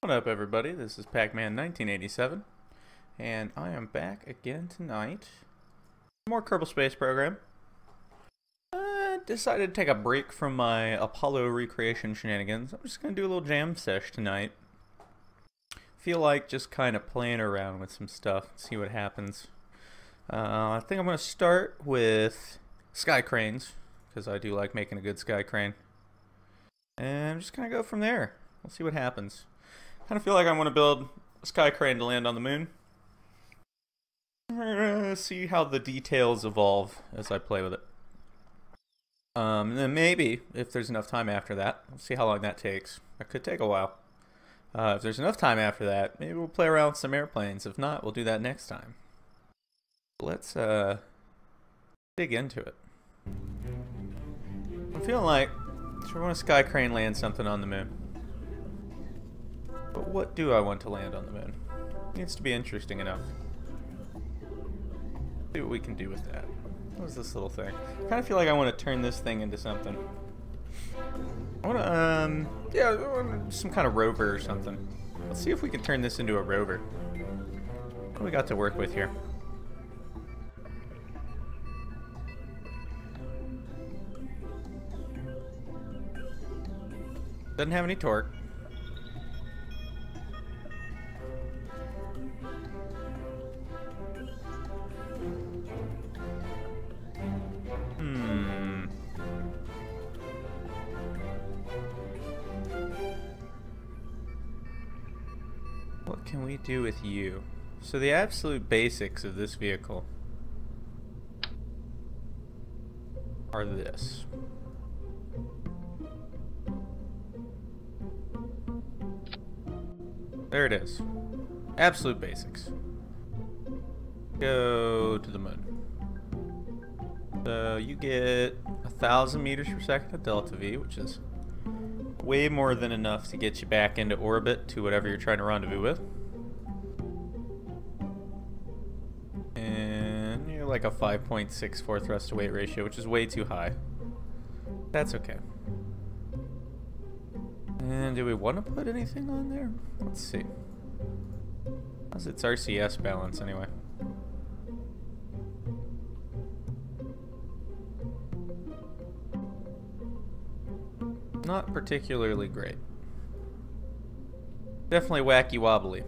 What up, everybody? This is Pac-Man 1987, and I am back again tonight. More Kerbal Space Program. Decided to take a break from my Apollo recreation shenanigans. I'm just gonna do a little jam sesh tonight. Feel like just kind of playing around with some stuff, see what happens. I think I'm gonna start with Skycranes, because I do like making a good Skycrane. And I'm just gonna go from there. We'll see what happens. Kind of feel like I want to build a Skycrane to land on the moon. See how the details evolve as I play with it. And then maybe, if there's enough time after that, we'll see how long that takes. That could take a while. If there's enough time after that, maybe we'll play around with some airplanes. If not, we'll do that next time. Let's dig into it. I'm feeling like I want a Skycrane land something on the moon. But what do I want to land on the moon? It needs to be interesting enough. See what we can do with that. What is this little thing? I kind of feel like I want to turn this thing into something. I want to, yeah, I want some kind of rover or something. Let's see if we can turn this into a rover. What do we got to work with here? Doesn't have any torque. What can we do with you? So the absolute basics of this vehicle are this. There it is. Absolute basics. Go to the moon. So you get 1,000 meters per second of delta V, which is way more than enough to get you back into orbit to whatever you're trying to rendezvous with. And you're like a 5.64 thrust to weight ratio, which is way too high. That's okay. And do we want to put anything on there? Let's see. How's its RCS balance anyway? Not particularly great. Definitely wacky wobbly.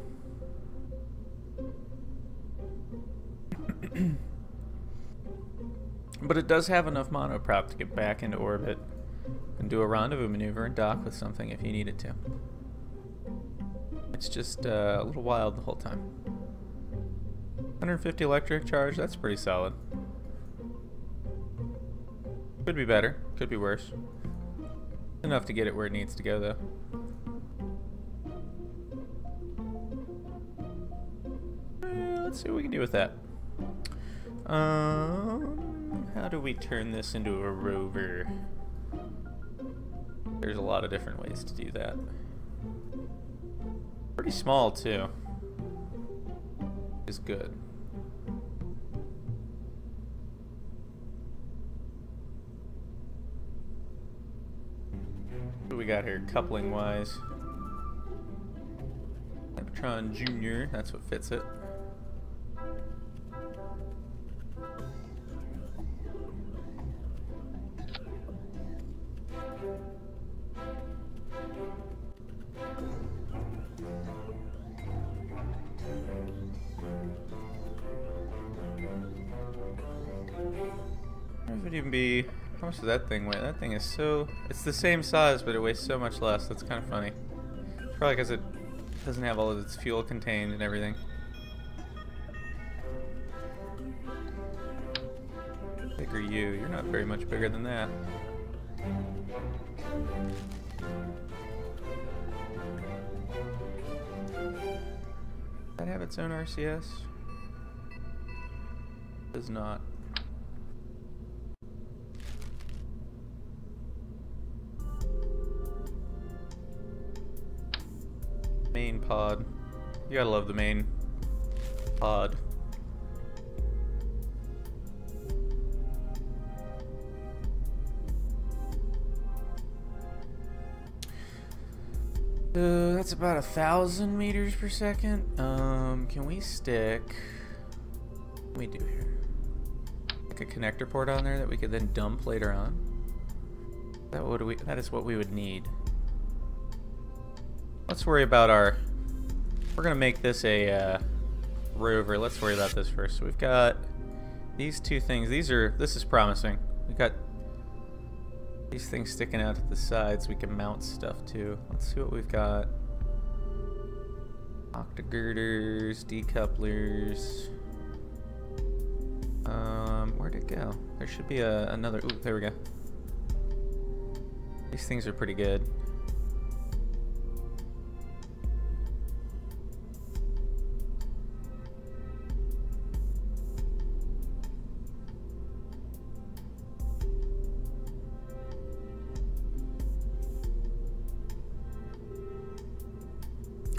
But it does have enough monoprop to get back into orbit and do a rendezvous maneuver and dock with something if you needed to. It's just a little wild the whole time. 150 electric charge, that's pretty solid. Could be better, could be worse. Enough to get it where it needs to go, though. Let's see what we can do with that. How do we turn this into a rover? There's a lot of different ways to do that. Pretty small, too. Is good. What we got here, coupling wise? Cybertron Jr., that's what fits it. It would even be. How much does that thing weigh? That thing is so... It's the same size, but it weighs so much less. That's kind of funny. It's probably because it doesn't have all of its fuel contained and everything. Bigger you. You're not very much bigger than that. Does that have its own RCS? Does not. Main pod. You gotta love the main pod. That's about 1,000 meters per second. Can we stick... What do we do here? Like a connector port on there that we could then dump later on? That is what we would need. Let's worry about our... We're gonna make this a rover. Let's worry about this first. So we've got these two things. This is promising. We've got these things sticking out at the sides. We can mount stuff too. Let's see what we've got. Octagirders, decouplers. Where'd it go? There should be another. Ooh, there we go. These things are pretty good.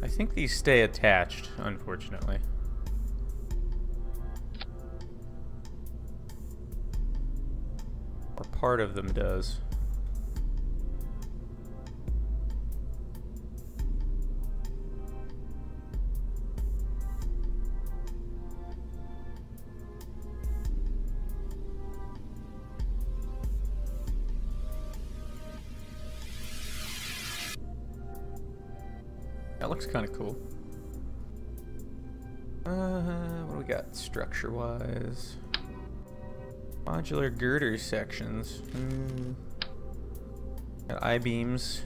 I think these stay attached, unfortunately. Or part of them does. That looks kind of cool. What do we got structure-wise? Modular girder sections. Got I-beams.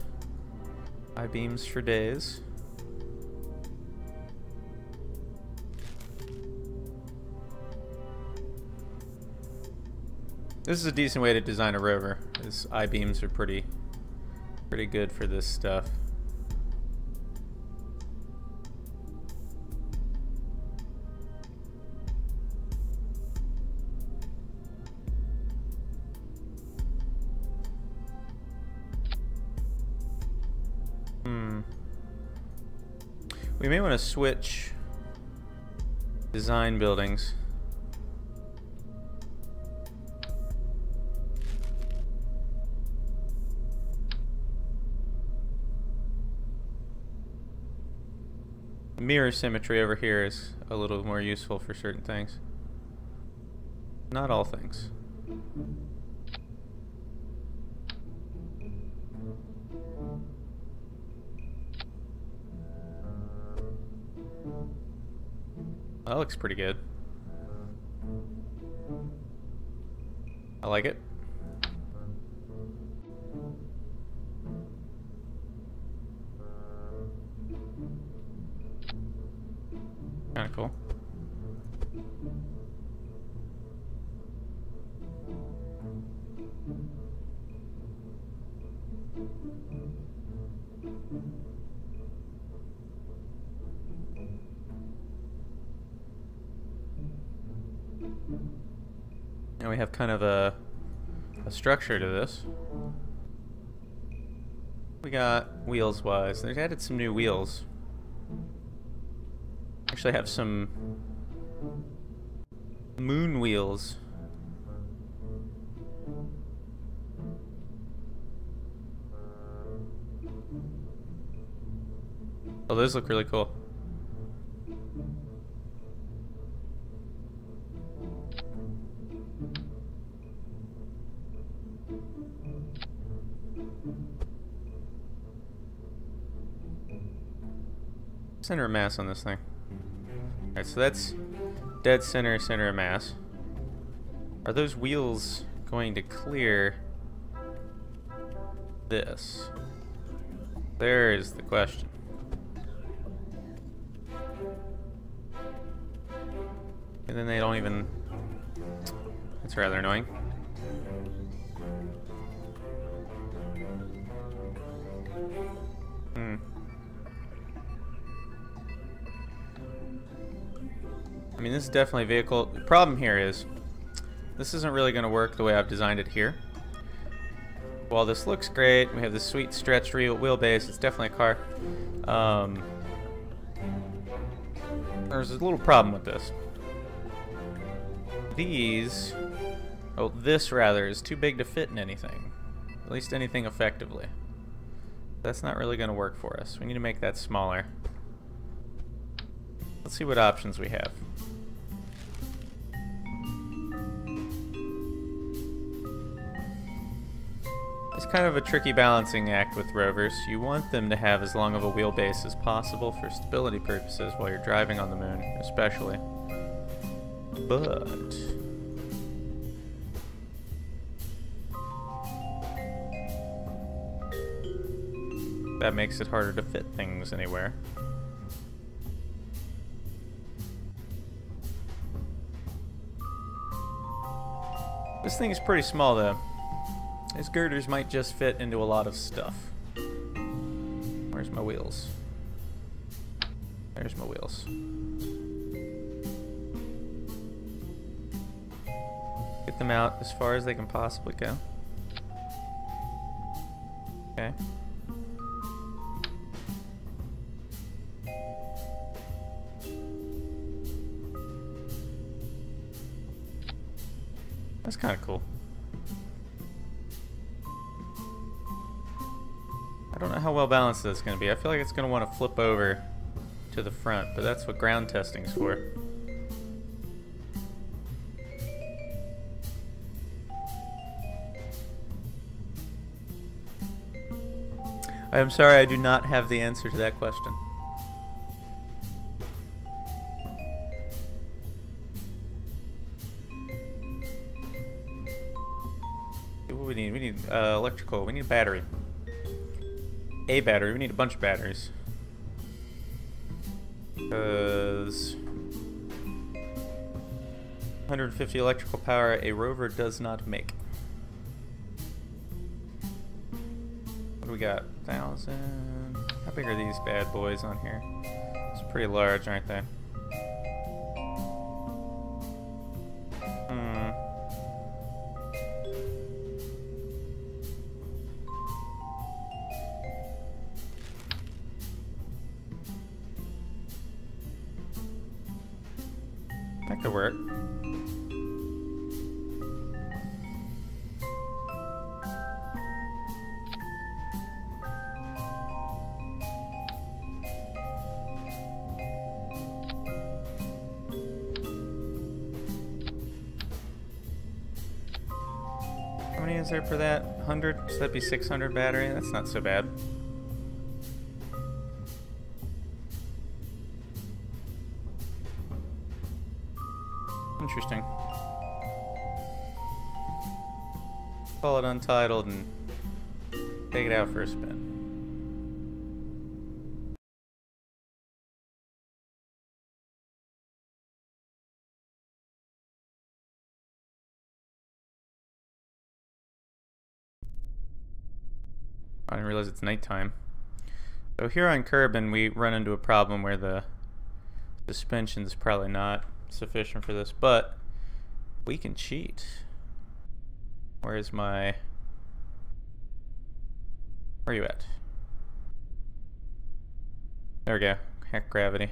I-beams for days. This is a decent way to design a rover. These I-beams are pretty good for this stuff. We may want to switch design buildings. Mirror symmetry over here is a little more useful for certain things. Not all things. That looks pretty good. I like it. Kinda cool. And we have kind of a structure to this. We got wheels wise. They've added some new wheels. Actually have some moon wheels. Oh, those look really cool. Center of mass on this thing. Alright, so that's dead center of mass. Are those wheels going to clear this? There is the question. And then they don't even... That's rather annoying. I mean, this is definitely a vehicle. The problem here is, this isn't really going to work the way I've designed it here. While this looks great, we have this sweet stretched wheelbase, it's definitely a car. There's a little problem with this. This rather, is too big to fit in anything. At least anything effectively. That's not really going to work for us. We need to make that smaller. Let's see what options we have. It's kind of a tricky balancing act with rovers. You want them to have as long of a wheelbase as possible for stability purposes while you're driving on the moon, especially. But that makes it harder to fit things anywhere. This thing is pretty small though. These girders might just fit into a lot of stuff. Where's my wheels? There's my wheels. Get them out as far as they can possibly go. Okay. That's kind of cool. I don't know how well balanced that's going to be. I feel like it's going to want to flip over to the front, but that's what ground testing's for. I'm sorry, I do not have the answer to that question. What do we need? We need electrical. We need a battery. A battery. We need a bunch of batteries. Because 150 electrical power a rover does not make. What do we got? 1,000. How big are these bad boys on here? It's pretty large, aren't they? That could work. How many is there for that? 100? So that'd be 600 battery? That's not so bad. Interesting. Call it untitled and take it out for a spin. I didn't realize it's nighttime. So here on Kerbal, we run into a problem where the suspension is probably not sufficient for this, but we can cheat. Where's my... Where are you at? There we go. Hack gravity.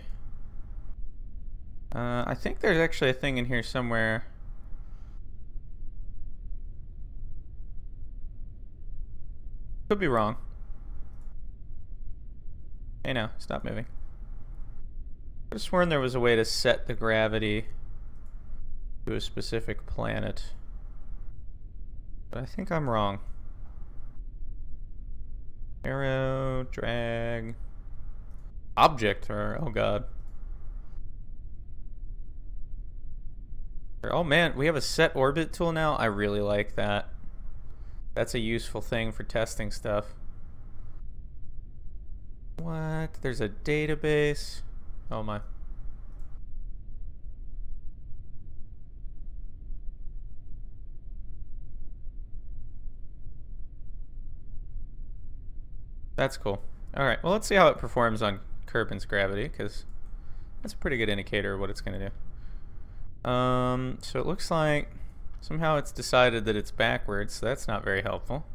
I think there's actually a thing in here somewhere. Could be wrong. Hey now, stop moving. I could have sworn there was a way to set the gravity to a specific planet, but I think I'm wrong. Arrow, drag, object, or oh god. Oh man, we have a set orbit tool now. I really like that. That's a useful thing for testing stuff. What? There's a database. Oh my. That's cool. Alright, well let's see how it performs on Kerbal's gravity, because that's a pretty good indicator of what it's going to do. So it looks like somehow it's decided that it's backwards, so that's not very helpful.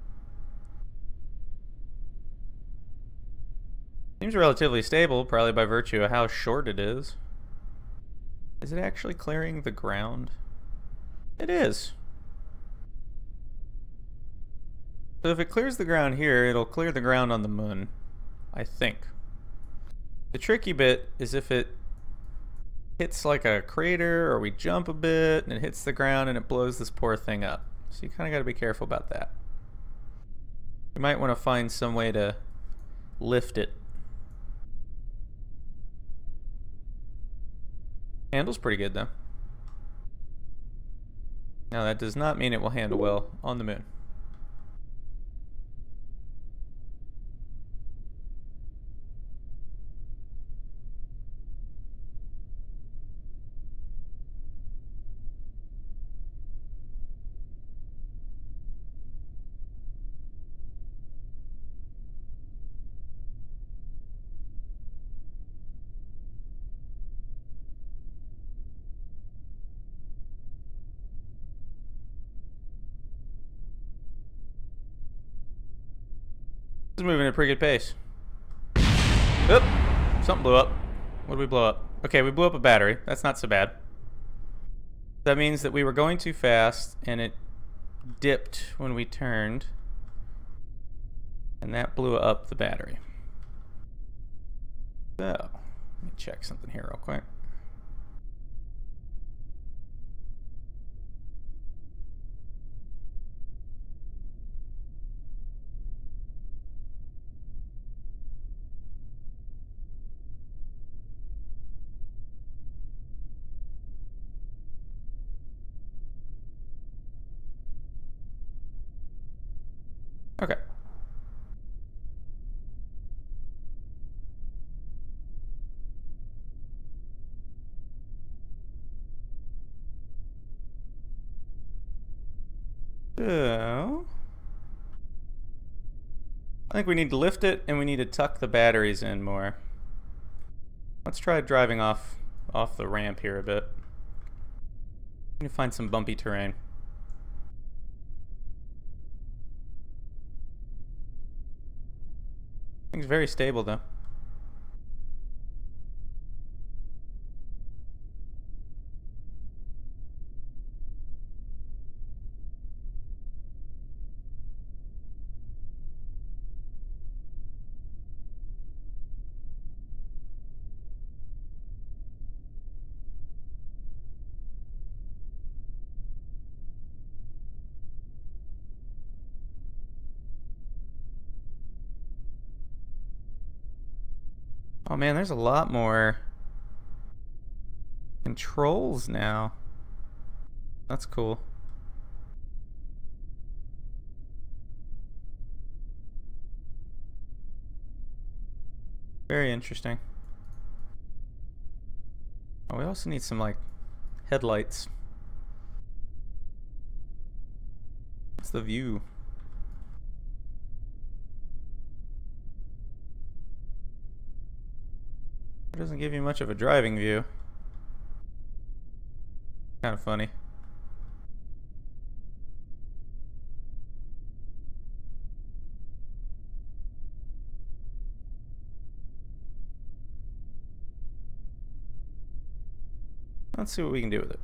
Seems relatively stable, probably by virtue of how short it is. Is it actually clearing the ground? It is. So if it clears the ground here, it'll clear the ground on the moon, I think. The tricky bit is if it hits like a crater or we jump a bit and it hits the ground and it blows this poor thing up. So you kind of got to be careful about that. You might want to find some way to lift it. Handles pretty good though. Now that does not mean it will handle well on the moon. It's moving at a pretty good pace. Oop! Something blew up. What did we blow up? Okay, we blew up a battery. That's not so bad. That means that we were going too fast and it dipped when we turned. And that blew up the battery. So, let me check something here real quick. Okay. So, I think we need to lift it and we need to tuck the batteries in more. Let's try driving off the ramp here a bit. Need to find some bumpy terrain. Thing's very stable though. Oh man, there's a lot more controls now. That's cool. Very interesting. Oh, we also need some like headlights. What's the view? It doesn't give you much of a driving view. Kind of funny. Let's see what we can do with it.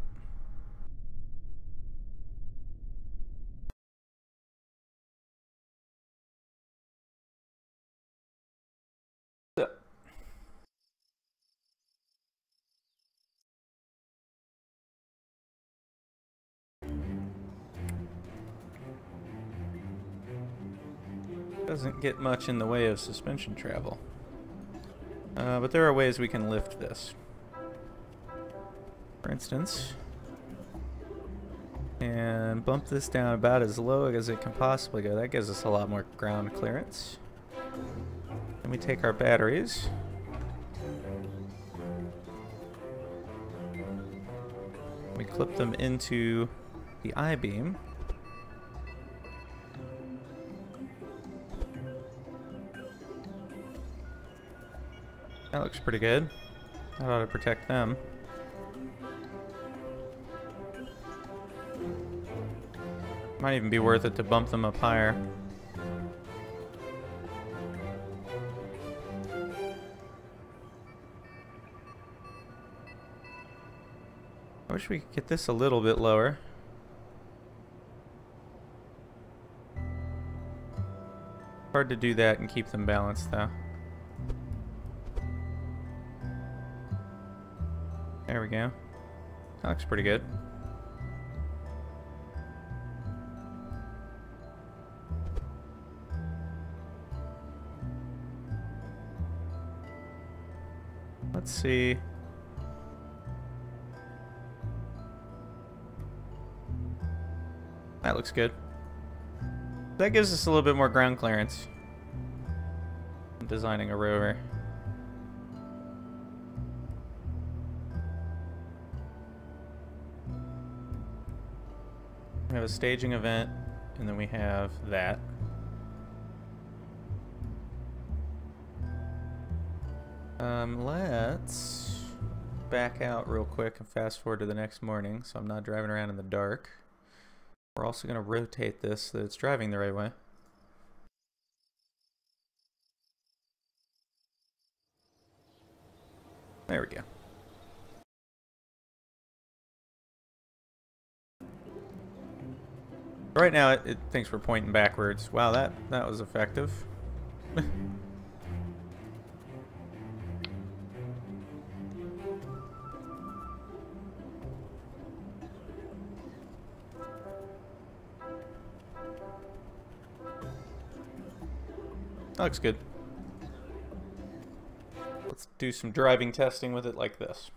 Doesn't get much in the way of suspension travel. But there are ways we can lift this. For instance, and bump this down about as low as it can possibly go. That gives us a lot more ground clearance. Then we take our batteries. We clip them into the I-beam. That looks pretty good. That ought to protect them. Might even be worth it to bump them up higher. I wish we could get this a little bit lower. Hard to do that and keep them balanced, though. There we go. That looks pretty good. Let's see. That looks good. That gives us a little bit more ground clearance. I'm designing a rover. We have a staging event, and then we have that. Let's back out real quick and fast forward to the next morning so I'm not driving around in the dark. We're also going to rotate this so that it's driving the right way. There we go. Right now it thinks we're pointing backwards. Wow, that was effective. That looks good. Let's do some driving testing with it like this.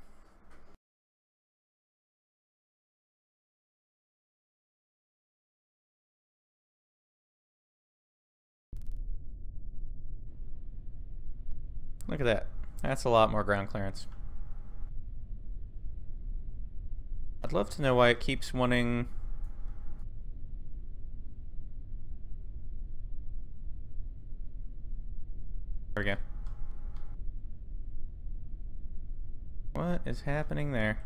Look at that. That's a lot more ground clearance. I'd love to know why it keeps wanting... There we go. What is happening there?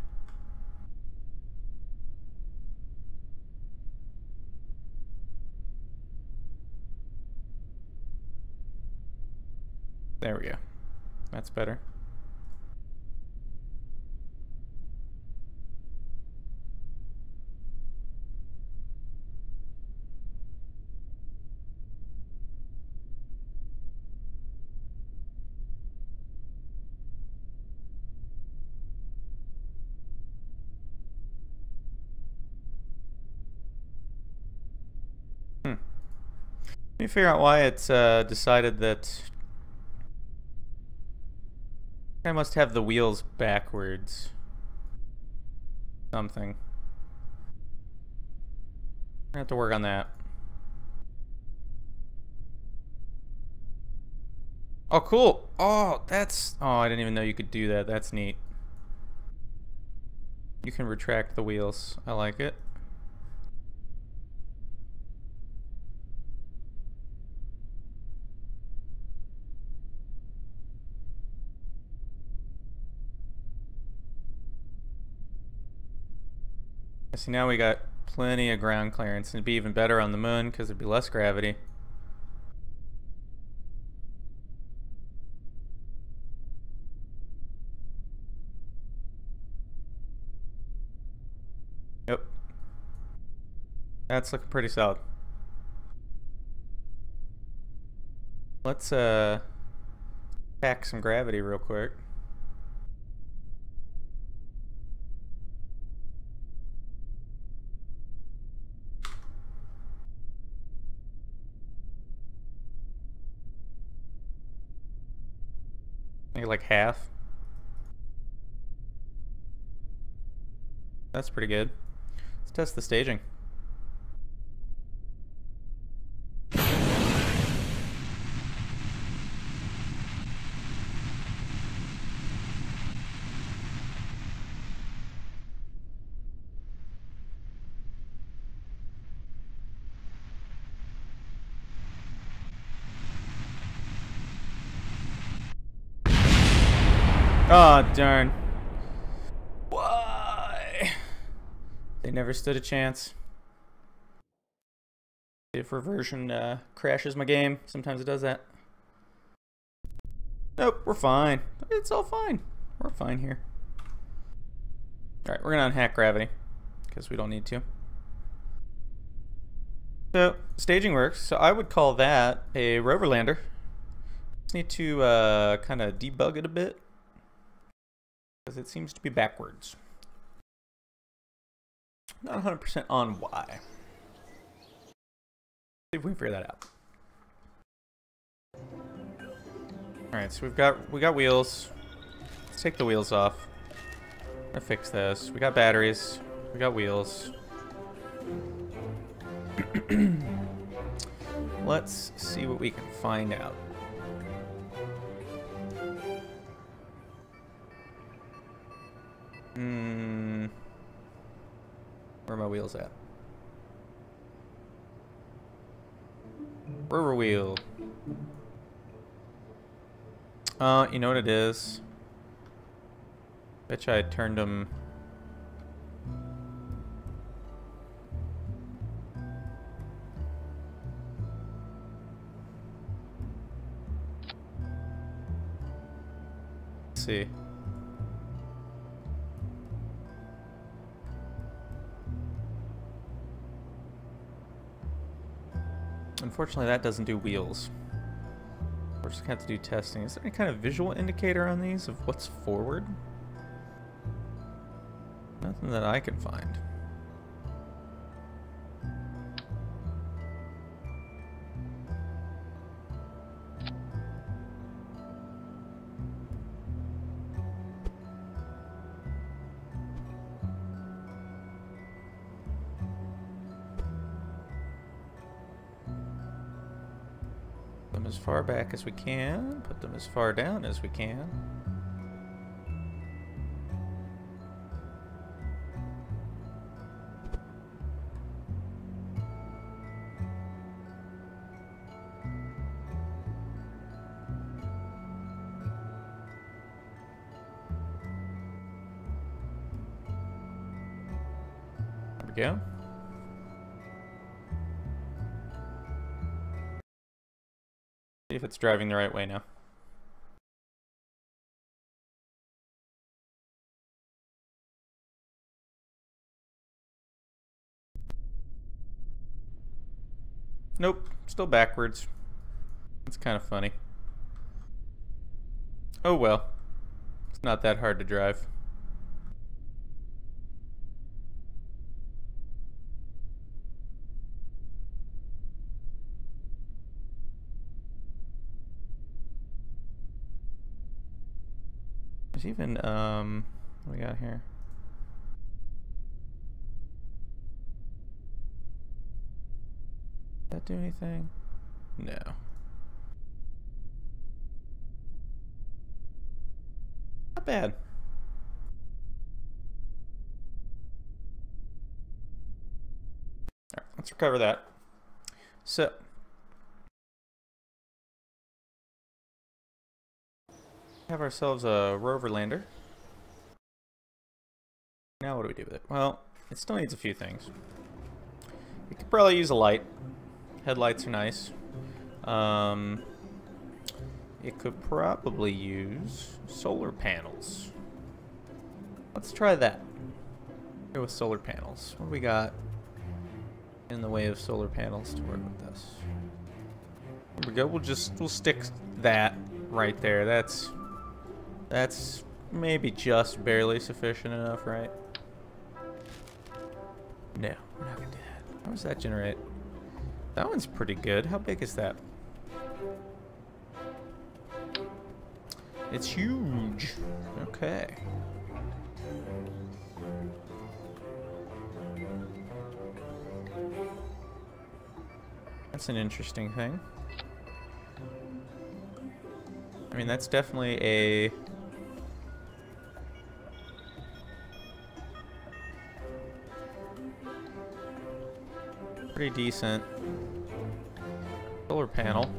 There we go. That's better. Let me figure out why it's decided that I must have the wheels backwards. Something. I have to work on that. Oh, cool. Oh, that's... Oh, I didn't even know you could do that. That's neat. You can retract the wheels. I like it. See, now we got plenty of ground clearance, and it'd be even better on the moon because there'd be less gravity. Yep. That's looking pretty solid. Let's pack some gravity real quick. Maybe like half. That's pretty good. Let's test the staging. Oh, darn. Why? They never stood a chance. If reversion crashes my game, sometimes it does that. Nope, we're fine. It's all fine. We're fine here. Alright, we're gonna unhack gravity, because we don't need to. So staging works. So I would call that a rover lander. Just need to kind of debug it a bit because it seems to be backwards. Not 100% on why. See if we can figure that out. All right, so we got wheels. Let's take the wheels off. I'm gonna fix this. We got batteries. We got wheels. Let's see what we can find out. Where are my wheels at? Rover wheel. You know what it is? Bet you I turned them. Let's see. Unfortunately, that doesn't do wheels. We're just gonna have to do testing. Is there any kind of visual indicator on these of what's forward? Nothing that I can find. Them as far back as we can, put them as far down as we can. There we go. See if it's driving the right way now. Nope, still backwards. It's kind of funny. Oh well. It's not that hard to drive. There's even, what we got here? Does that do anything? No. Not bad. Alright, let's recover that. So, have ourselves a rover lander. Now what do we do with it? Well, it still needs a few things. We could probably use a light. Headlights are nice. It could probably use solar panels. Let's try that. Go with solar panels. What do we got in the way of solar panels to work with this? Here we go. We'll stick that right there. That's maybe just barely sufficient enough, right? No, we're not gonna do that. How does that generate? That one's pretty good. How big is that? It's huge. Okay. That's an interesting thing. I mean, that's definitely a... pretty decent solar panel.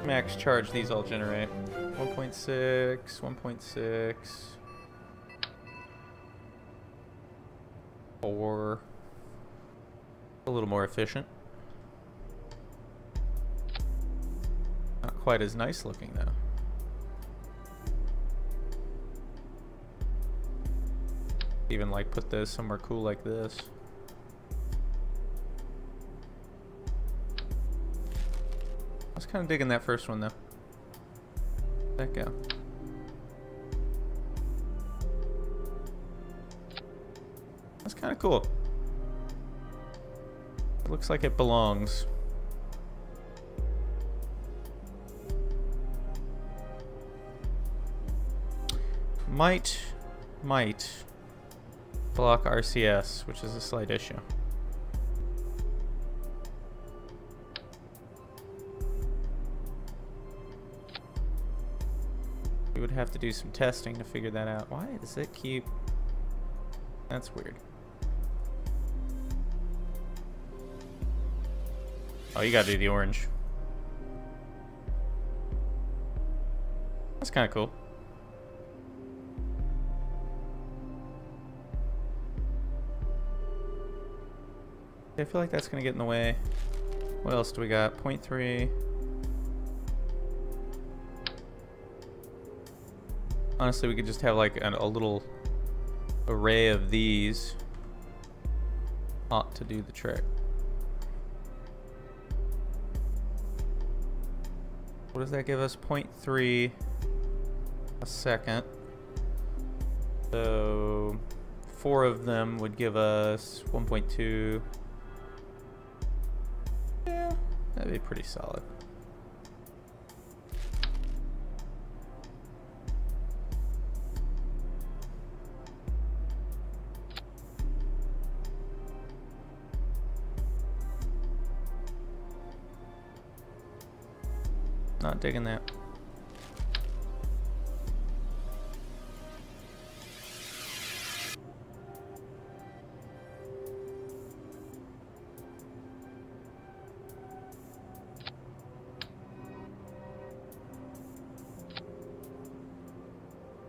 Max charge these all generate. 1.6, 1.6, 4. A little more efficient. Not quite as nice looking though. Even like put this somewhere cool like this. I was kind of digging that first one though. Where'd that go? That's kind of cool. It looks like it belongs. Might block RCS, which is a slight issue. We would have to do some testing to figure that out. Why does it keep... That's weird. Oh, you gotta do the orange. That's kind of cool. I feel like that's gonna get in the way. What else do we got? 0.3. Honestly, we could just have like a little array of these. Ought to do the trick. What does that give us? 0.3 a second. So 4 of them would give us 1.2. Yeah, that'd be pretty solid. Not digging that.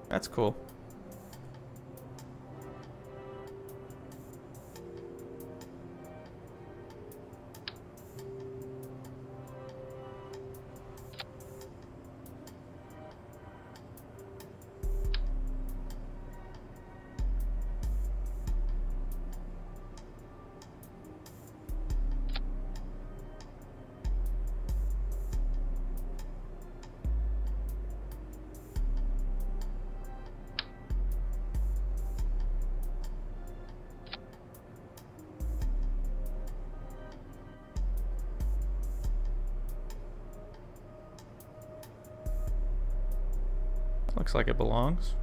That's cool. Looks like it belongs.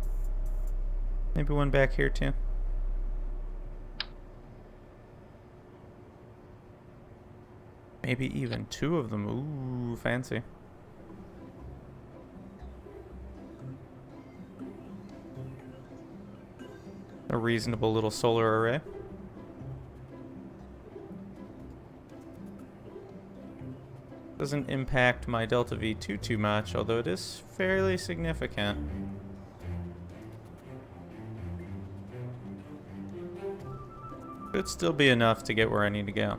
Maybe one back here too. Maybe even 2 of them. Ooh, fancy. A reasonable little solar array. Doesn't impact my delta V too much, although it is fairly significant. Could still be enough to get where I need to go.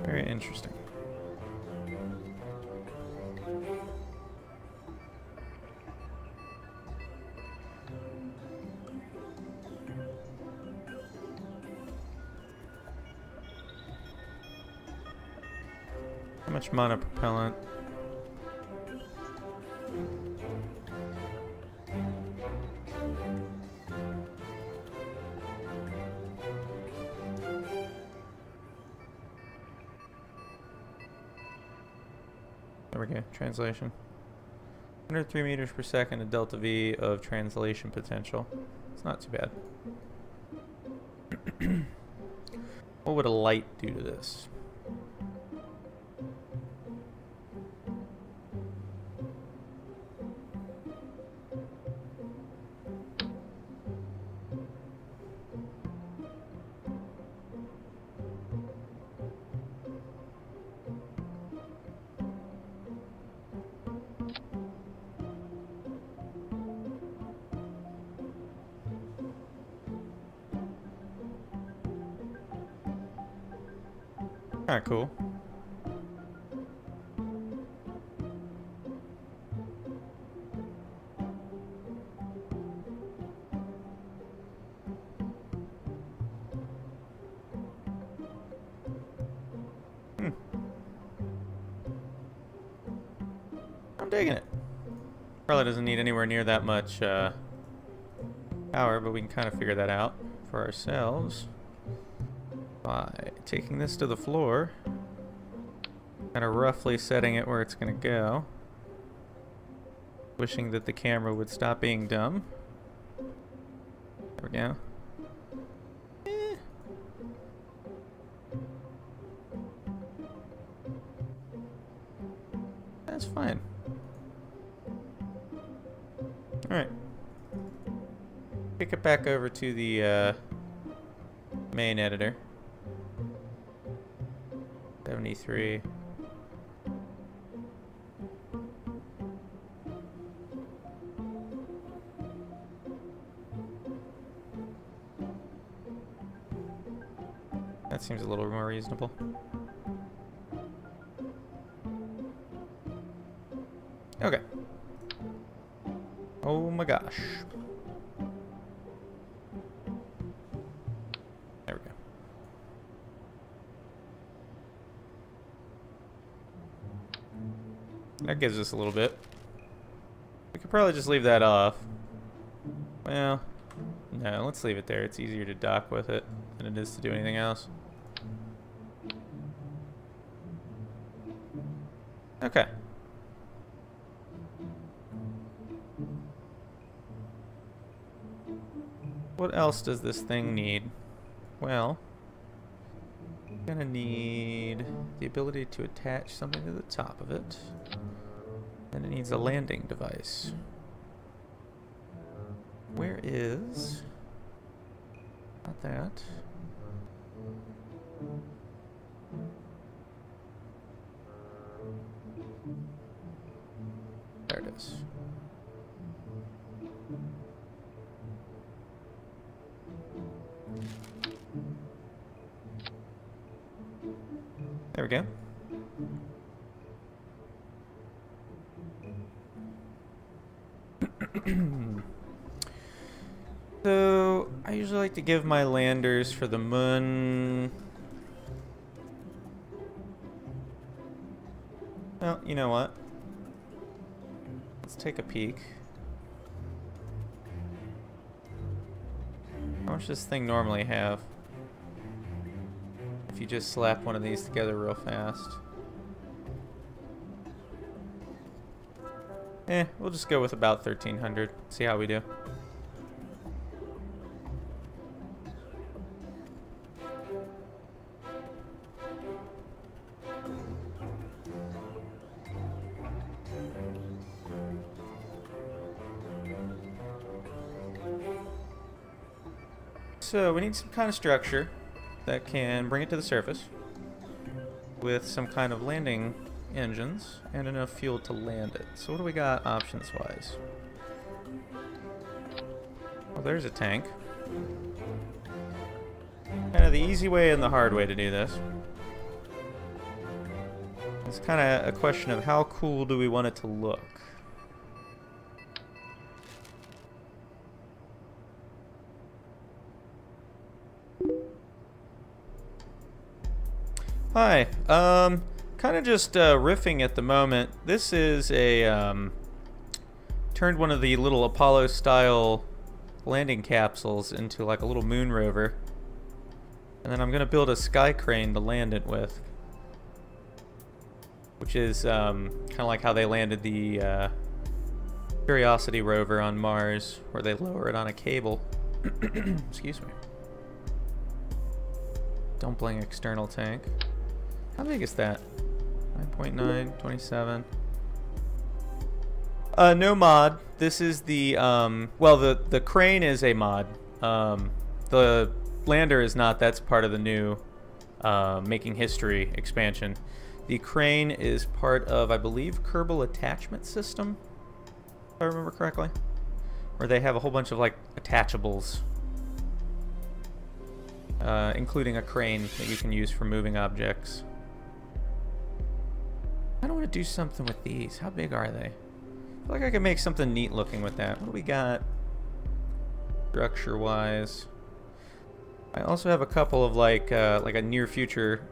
Very interesting. How much monopropellant? There we go, translation. 103 meters per second, a delta V of translation potential. It's not too bad. What would a light do to this? Kinda cool. digging it. Probably doesn't need anywhere near that much power, but we can kind of figure that out for ourselves by taking this to the floor, kind of roughly setting it where it's going to go. Wishing that the camera would stop being dumb. There we go. That's fine. Alright. Kick it back over to the main editor. 73. That seems a little more reasonable. Okay. Oh my gosh. There we go. That gives us a little bit. We could probably just leave that off. Well, no, let's leave it there. It's easier to dock with it than it is to do anything else. Okay. What else does this thing need? Well, I'm gonna need the ability to attach something to the top of it. And it needs a landing device. Where is... Not that. There it is. There we go. So, I usually like to give my landers for the moon... Well, you know what? Let's take a peek. How much does this thing normally have? If you just slap one of these together real fast. We'll just go with about 1,300. See how we do. So we need some kind of structure that can bring it to the surface with some kind of landing engines and enough fuel to land it. So what do we got options wise? Well, there's a tank. Kind of the easy way and the hard way to do this. It's kind of a question of how cool do we want it to look. Hi, kind of just riffing at the moment. This is a, turned one of the little Apollo-style landing capsules into like a little moon rover. And then I'm going to build a Skycrane to land it with. Which is kind of like how they landed the Curiosity rover on Mars, where they lower it on a cable. Excuse me. Dumpling external tank. How big is that? 9.9, 27. No mod. This is the, well, the crane is a mod. The lander is not. That's part of the new Making History expansion. The crane is part of, I believe, Kerbal attachment system, if I remember correctly. Where they have a whole bunch of, like, attachables. Including a crane that you can use for moving objects. I don't want to do something with these. How big are they? I feel like I could make something neat looking with that. What do we got structure-wise? I also have a couple of like a near future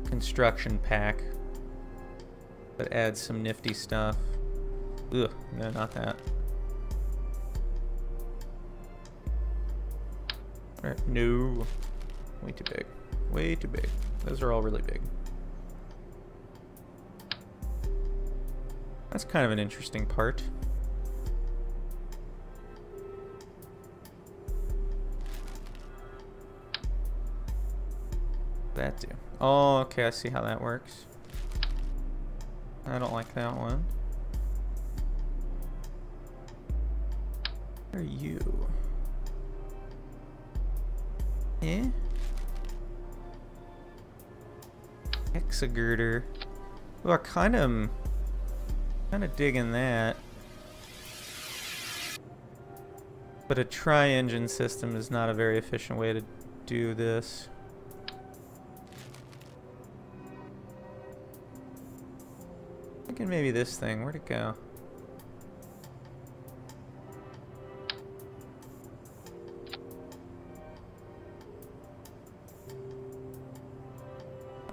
construction pack that adds some nifty stuff. Ugh, no, not that. Alright, no. Way too big. Way too big. Those are all really big. That's kind of an interesting part. That do. Oh, okay, I see how that works. I don't like that one. What are you? Eh? Hexagirder. Ooh, I kind of digging that. But a tri-engine system is not a very efficient way to do this. Thinking maybe this thing. Where'd it go?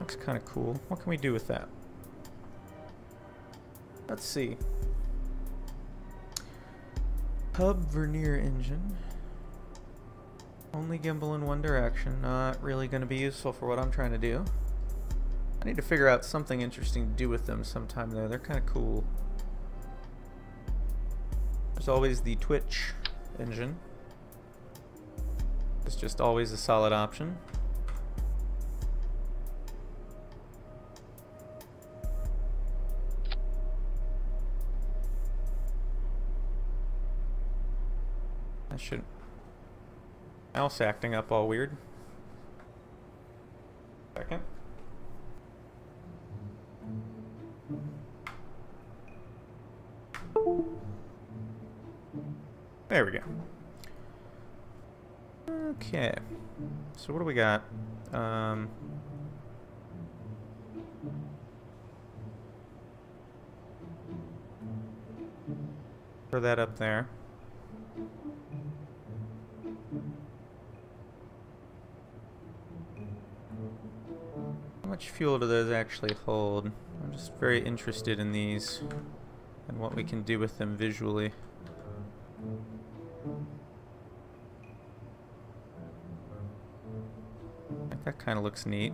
Looks kind of cool. What can we do with that? Let's see. Hub vernier engine. Only gimbal in one direction. Not really going to be useful for what I'm trying to do. I need to figure out something interesting to do with them sometime though. They're kind of cool. There's always the Twitch engine. It's just always a solid option. That should... Mouse acting up all weird. Second. There we go. Okay. So what do we got? Throw that up there. How much fuel do those actually hold? I'm just very interested in these and what we can do with them visually. That kind of looks neat.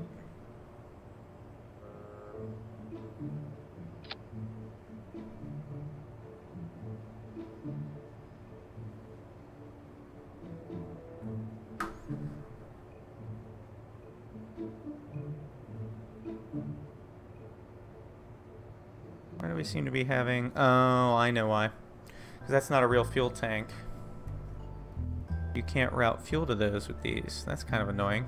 Why do we seem to be having... Oh, I know why. Because that's not a real fuel tank. You can't route fuel to those with these. That's kind of annoying.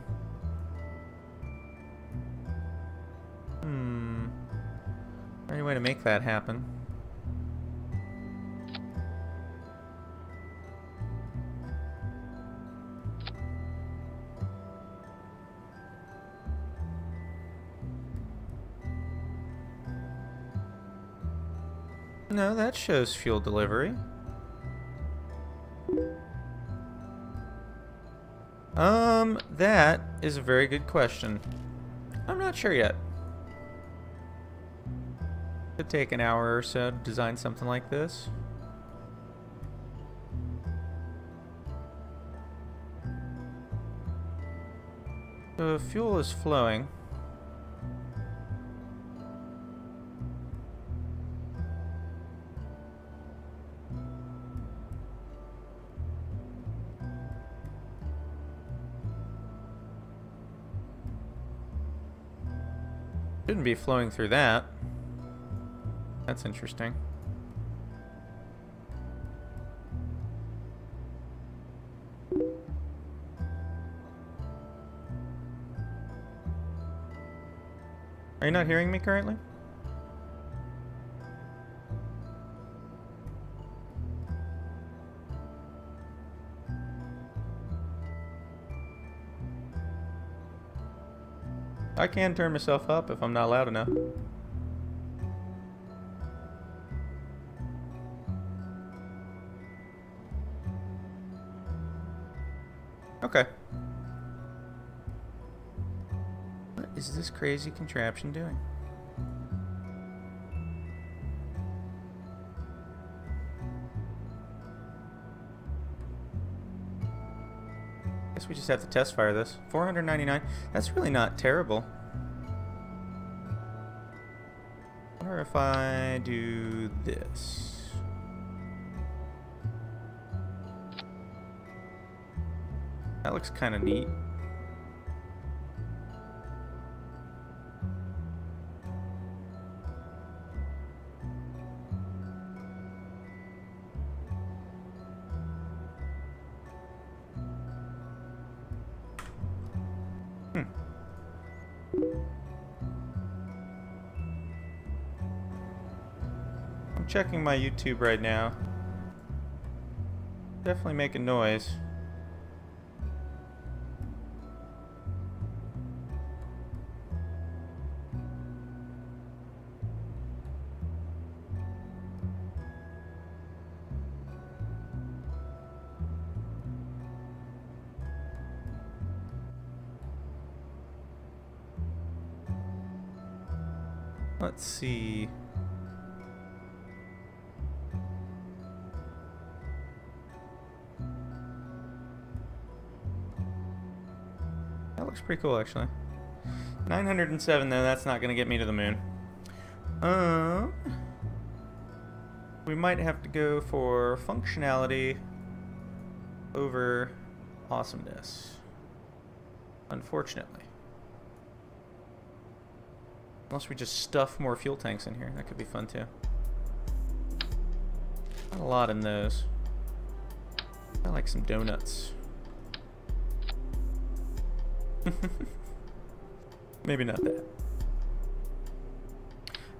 Any way to make that happen? No, that shows fuel delivery. That is a very good question. I'm not sure yet. Could take an hour or so to design something like this. The fuel is flowing. Shouldn't be flowing through that. That's interesting. Are you not hearing me currently? I can turn myself up if I'm not loud enough. Okay. What is this crazy contraption doing? Guess we just have to test fire this. 499. That's really not terrible. I wonder if I do this. That looks kind of neat. I'm checking my YouTube right now. Definitely making noise. Let's see. That looks pretty cool, actually. 907, though, that's not going to get me to the moon. We might have to go for functionality over awesomeness. Unfortunately. Unless we just stuff more fuel tanks in here. That could be fun, too. Not a lot in those. I like some donuts. Maybe not that.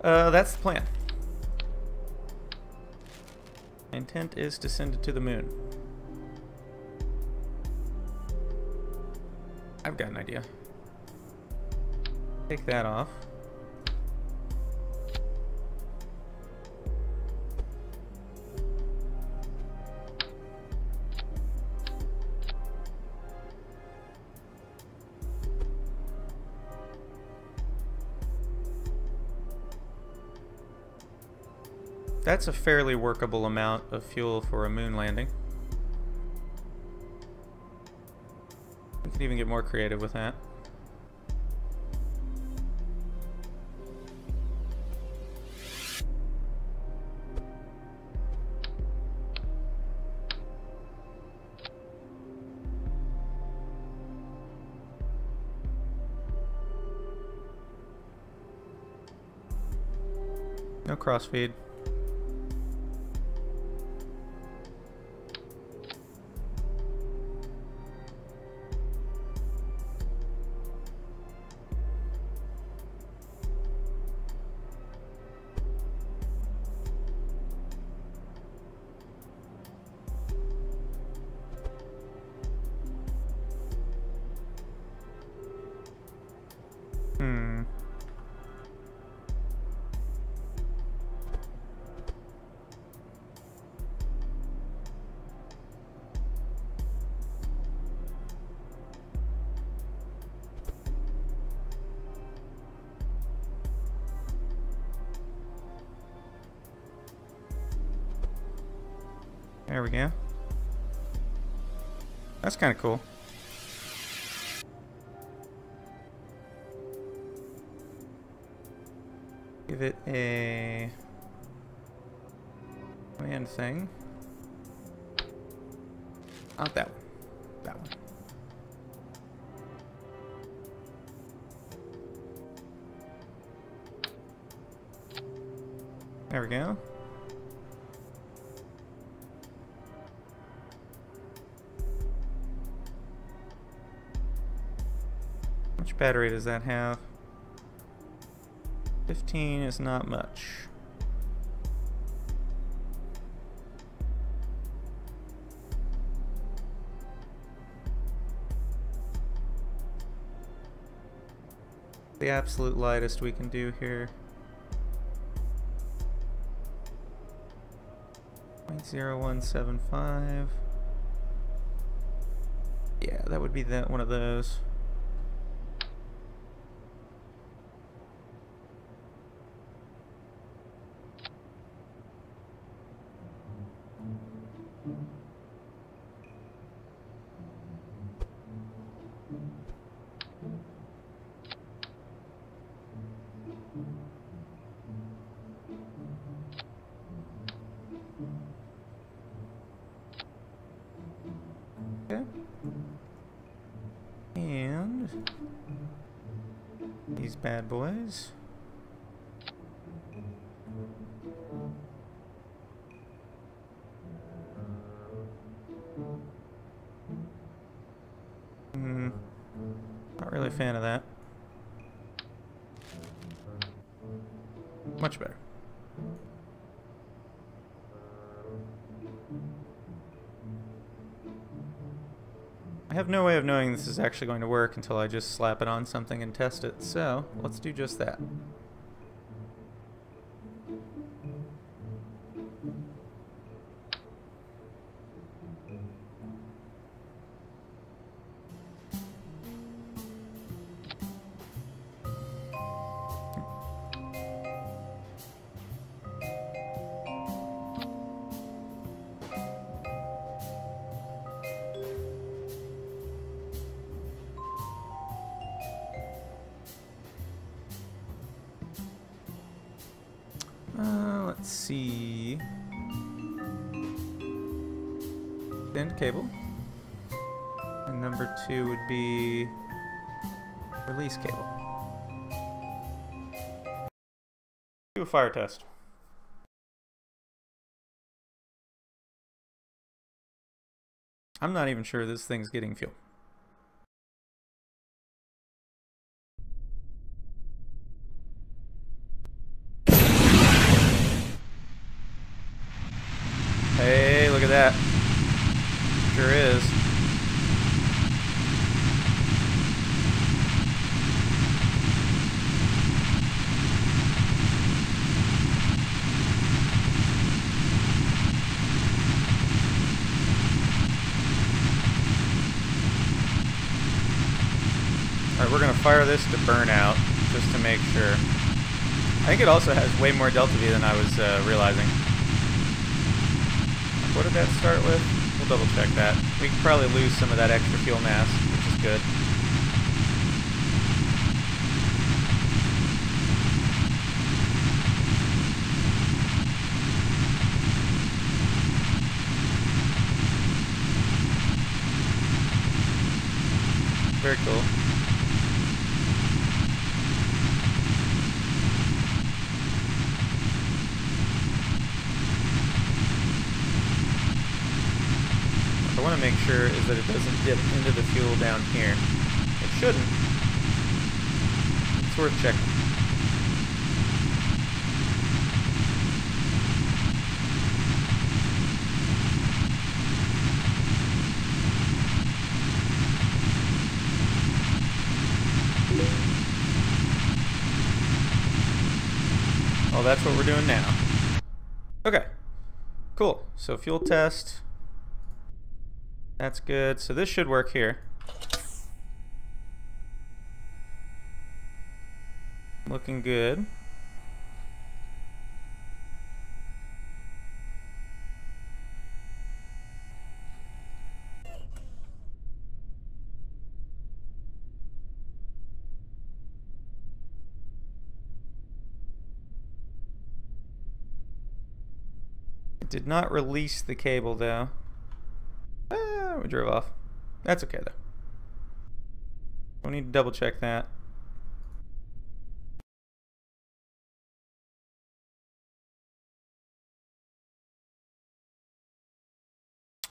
That's the plan. My intent is to send it to the moon. I've got an idea. Take that off. That's a fairly workable amount of fuel for a moon landing. We could even get more creative with that. No crossfeed. There we go. That's kind of cool. Give it a command thing. Not that one. That one. There we go. How much battery does that have? 15 is not much. The absolute lightest we can do here. 0.0175. Yeah, that would be that one of those. bad boys. Not really a fan of that. Much better. I have no way of knowing this is actually going to work until I just slap it on something and test it, so let's do just that. Let's see. End cable. And number 2 would be release cable. Do a fire test. I'm not even sure this thing's getting fuel. Hey, look at that. Sure is. Alright, we're gonna fire this to burnout, just to make sure. I think it also has way more delta V than I was realizing. What did that start with? We'll double check that. We could probably lose some of that extra fuel mass, which is good. Very cool. What I want to make sure is that it doesn't dip into the fuel down here. It shouldn't. It's worth checking. Oh, that's what we're doing now. Okay. Cool. So fuel test. That's good. So this should work here. Looking good. It did not release the cable though. We drove off. That's okay though. We'll need to double check that.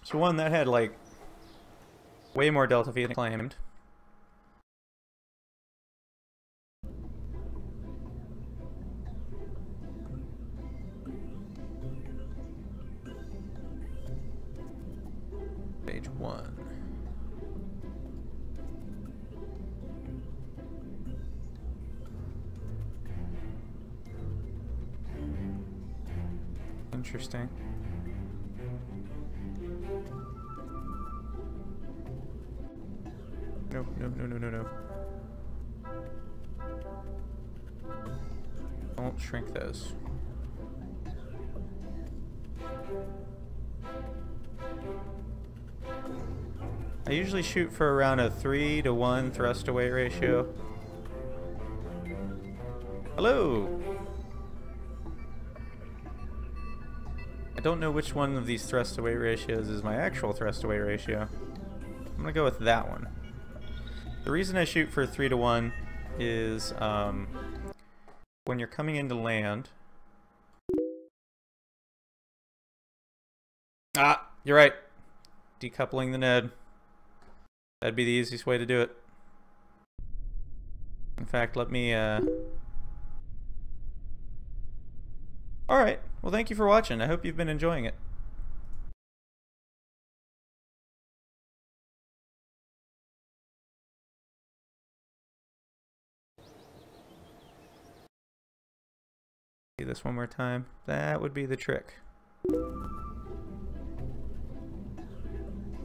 So one that had like way more delta V than claimed. Page 1. Interesting. No, no, no, no, no, no. Don't shrink those. I usually shoot for around a 3-to-1 thrust to weight ratio. Hello! I don't know which one of these thrust to weight ratios is my actual thrust to weight ratio. I'm gonna go with that one. The reason I shoot for a 3-to-1 is when you're coming into land. Ah, you're right. Decoupling the Ned. That'd be the easiest way to do it. In fact, let me Alright, well thank you for watching. I hope you've been enjoying it. See this one more time. That would be the trick.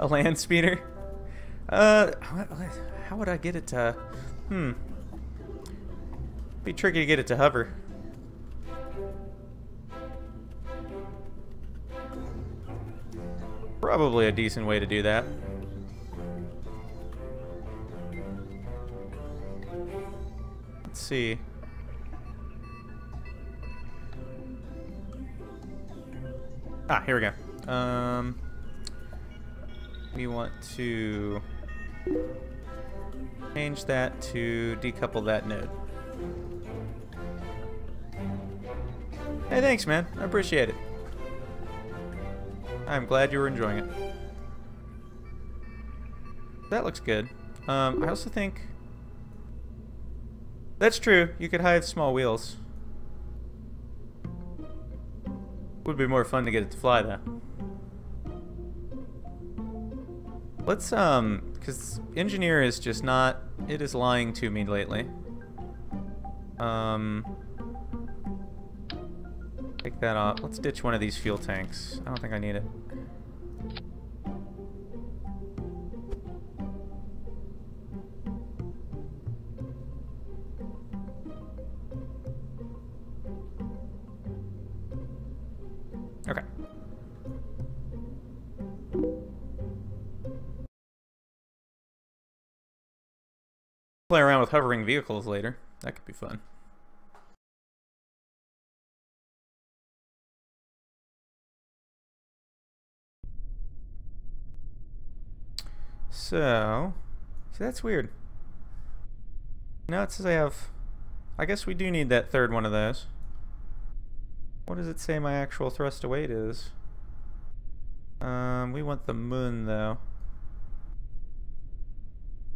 A land speeder? How would I get it to... Be tricky to get it to hover. Probably a decent way to do that. Let's see. Ah, here we go. We want to change that to decouple that node. Hey, thanks, man. I appreciate it. I'm glad you were enjoying it. That looks good. I also think... That's true. You could hide small wheels. Would be more fun to get it to fly, though. Let's, because engineer is just not... It is lying to me lately. Take that off. Let's ditch one of these fuel tanks. I don't think I need it. Okay. Play around with hovering vehicles later. That could be fun. So, see, that's weird. Now it says I have... I guess we do need that third one of those. What does it say my actual thrust to weight is? We want the moon, though.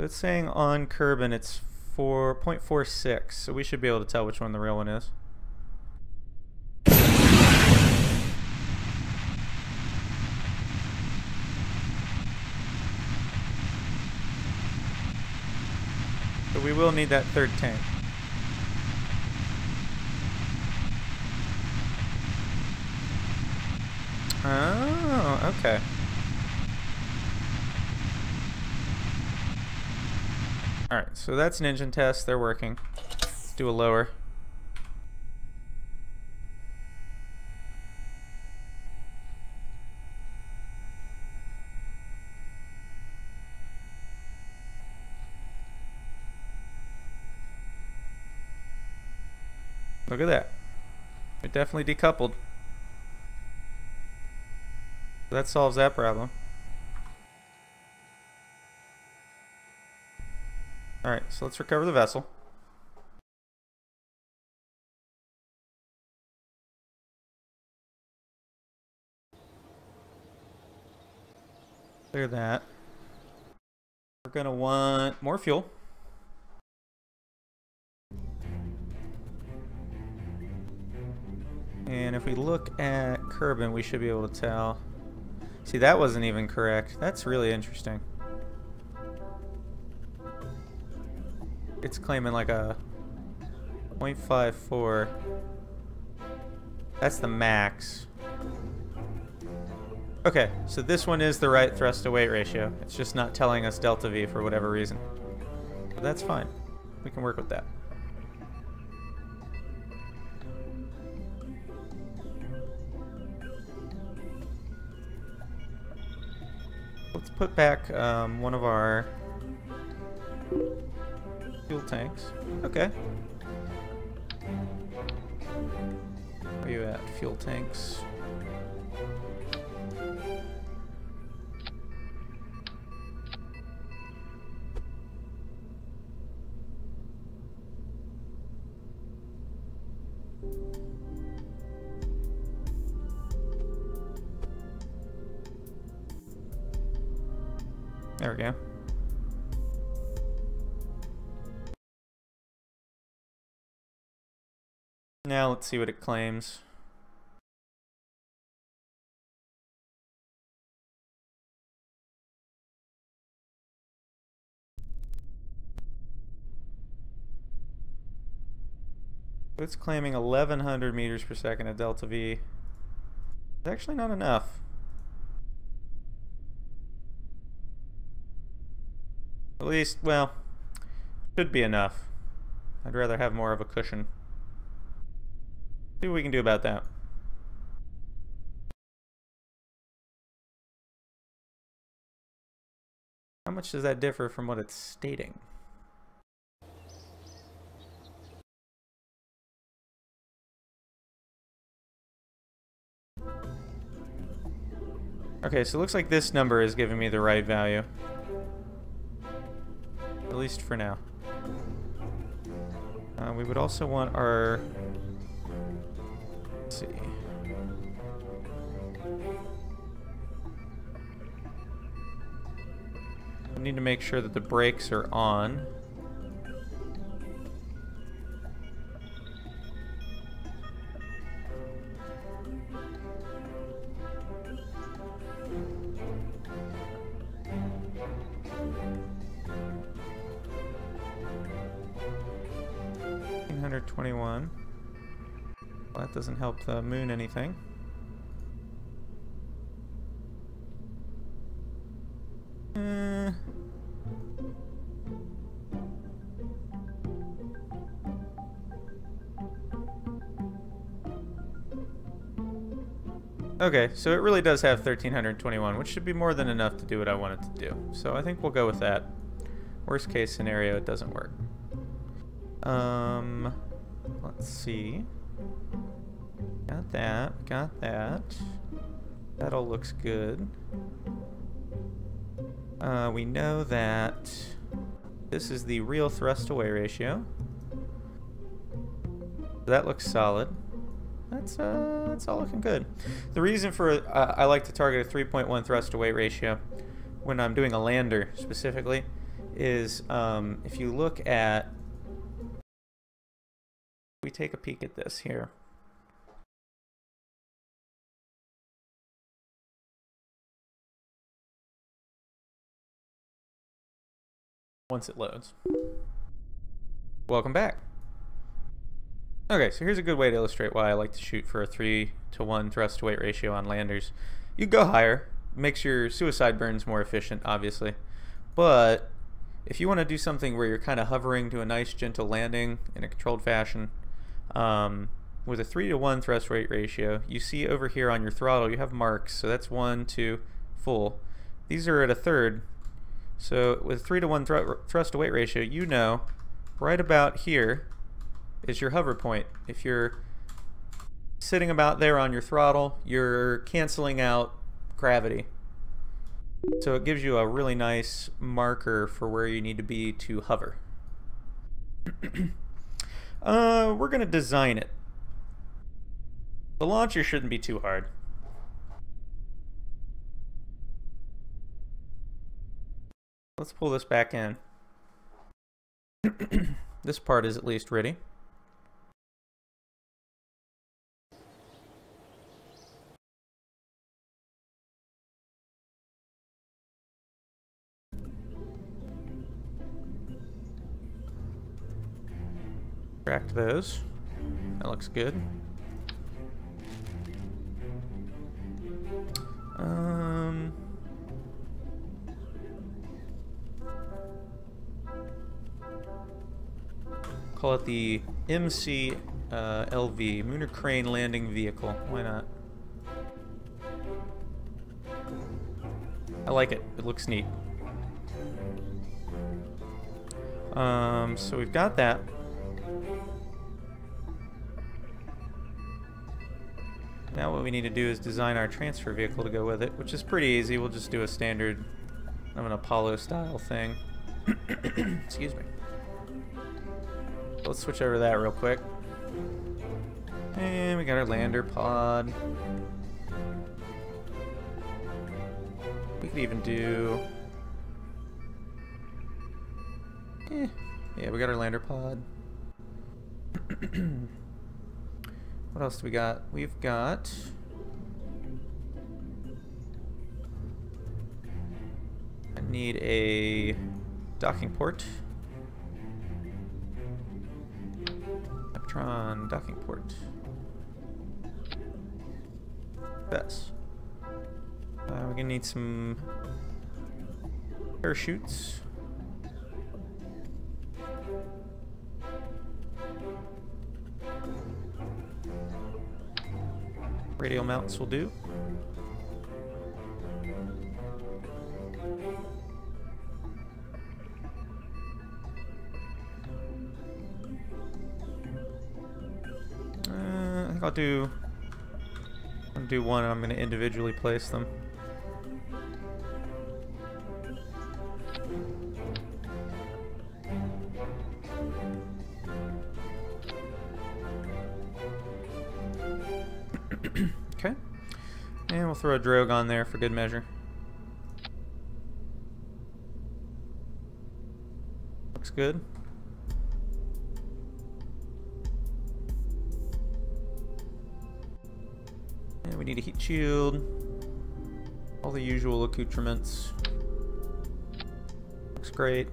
It's saying on Kerbal it's 4.46, so we should be able to tell which one the real one is. But we will need that third tank. Oh, okay. Alright, so that's an engine test. They're working. Let's do a lower. Look at that. It definitely decoupled. That solves that problem. Alright, so let's recover the vessel. Clear that. We're gonna want more fuel. And if we look at Kerbal, we should be able to tell. See, that wasn't even correct. That's really interesting. It's claiming like a 0.54. That's the max. Okay, so this one is the right thrust to weight ratio. It's just not telling us delta V for whatever reason. But that's fine. We can work with that. Let's put back one of our fuel tanks. Okay. Where are you at? Fuel tanks. There we go. Now let's see what it claims. It's claiming 1100 meters per second at delta V. It's actually not enough. At least, well, should be enough. I'd rather have more of a cushion. See what we can do about that. How much does that differ from what it's stating? Okay, so it looks like this number is giving me the right value. At least for now. We would also want our... Let's see. We need to make sure that the brakes are on. $1,921. Well, that doesn't help the moon anything. Okay, so it really does have 1,321, which should be more than enough to do what I want it to do. So I think we'll go with that. Worst case scenario, it doesn't work. Let's see. Got that, got that. That all looks good. We know that this is the real thrust away ratio. That looks solid. That's all looking good. The reason for I like to target a 3.1 thrust to weight ratio when I'm doing a lander specifically is if you look at, we take a peek at this here. Once it loads. Welcome back. Okay, so here's a good way to illustrate why I like to shoot for a 3-to-1 thrust to weight ratio on landers. You go higher, makes your suicide burns more efficient, obviously. But if you want to do something where you're kind of hovering to a nice gentle landing in a controlled fashion, with a 3-to-1 thrust to weight ratio, you see over here on your throttle you have marks, so that's 1, 2, full. These are at a third, so with 3-to-1 thrust to weight ratio, you know right about here is your hover point. If you're sitting about there on your throttle, you're canceling out gravity. So it gives you a really nice marker for where you need to be to hover. We're going to design it. The launcher shouldn't be too hard. Let's pull this back in. This part is at least ready. Extract those. That looks good. Call it the MC LV, Lunar Crane Landing Vehicle. Why not? I like it. It looks neat. So we've got that. Now what we need to do is design our transfer vehicle to go with it, which is pretty easy. We'll just do a standard of an Apollo style thing. Excuse me. Let's switch over to that real quick. And we got our lander pod. We could even do Yeah, we got our lander pod. What else do we got? We've got... I need a docking port. Electron docking port. Yes. We're gonna need some parachutes. Radial mounts will do. I think I'll do one, and I'm going to individually place them. Okay. And we'll throw a drogue on there for good measure. Looks good. And we need a heat shield. All the usual accoutrements. Looks great.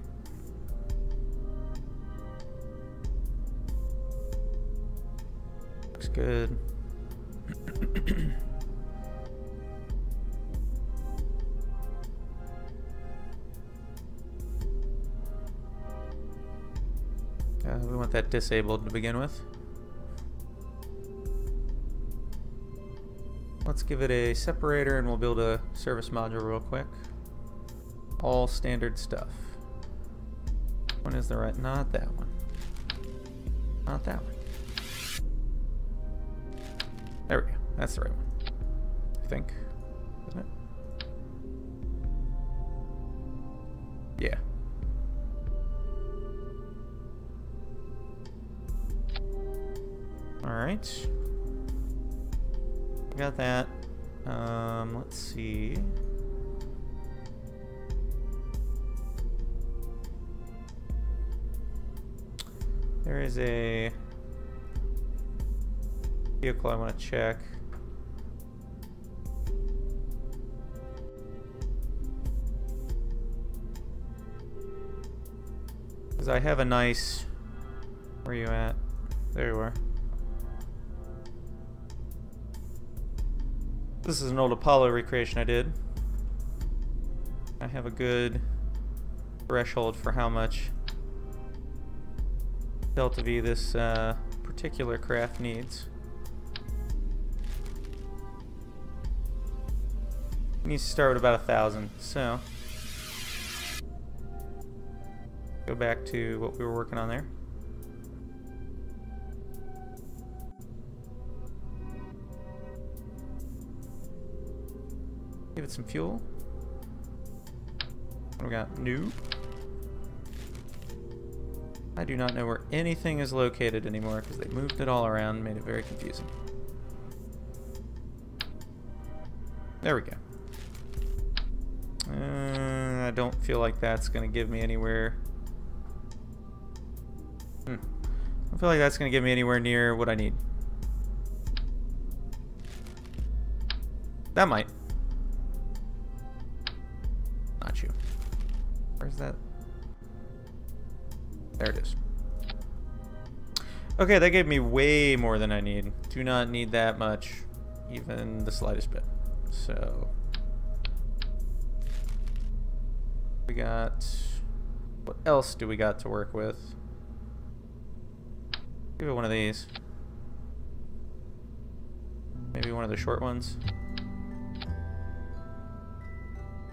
Looks good. We want that disabled to begin with. Let's give it a separator and we'll build a service module real quick. All standard stuff. One is the right, not that one. Not that one. There we go. That's the right one. I think. Isn't it? Yeah. Alright. Got that. Let's see. There is a vehicle I want to check. Because I have a nice... Where are you at? There you are. This is an old Apollo recreation I did. I have a good threshold for how much Delta V this particular craft needs. It needs to start with about 1,000, so go back to what we were working on there. Give it some fuel. What do we got? New. I do not know where anything is located anymore because they moved it all around and made it very confusing. There we go. I don't feel like that's going to give me anywhere. I don't feel like that's going to give me anywhere near what I need. That might. Not you. Where's that? There it is. Okay, that gave me way more than I need. Do not need that much, even the slightest bit. So we got, what else do we got to work with? Give it one of these. Maybe one of the short ones.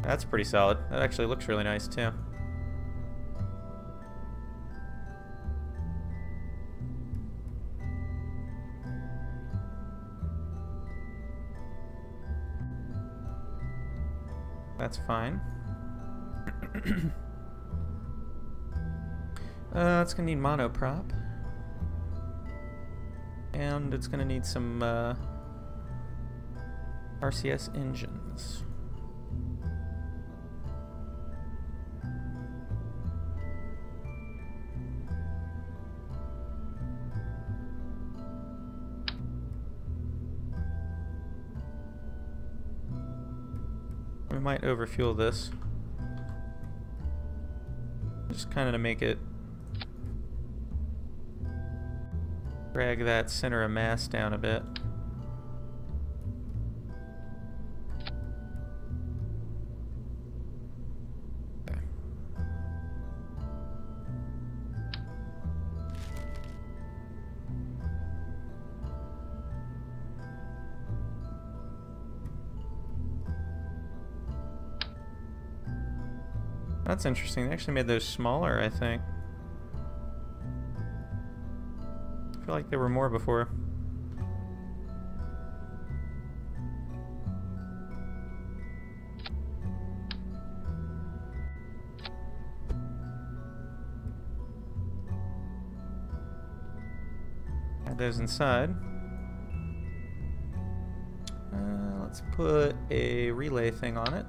That's pretty solid. That actually looks really nice too. That's fine. It's gonna need monoprop. And it's gonna need some RCS engines. We might overfuel this. Just kind of to make it drag that center of mass down a bit. Okay. That's interesting. They actually made those smaller, I think. I feel like there were more before. Add those inside. Let's put a relay thing on it.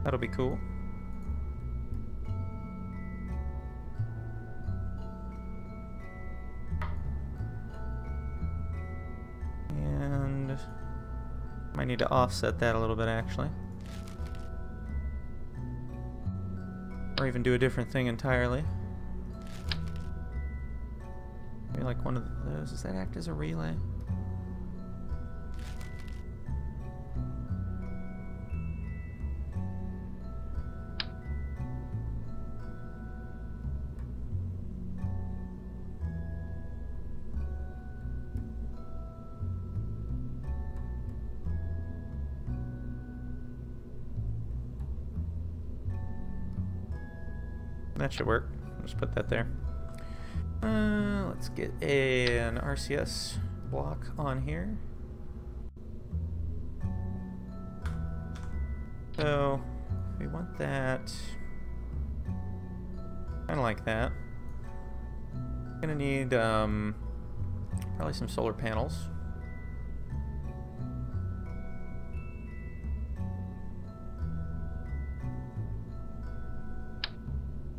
That'll be cool. And might need to offset that a little bit actually. Or even do a different thing entirely. Maybe like one of those. Does that act as a relay? That should work. Just put that there. Let's get an RCS block on here. So we want that kind of like that. Gonna need probably some solar panels.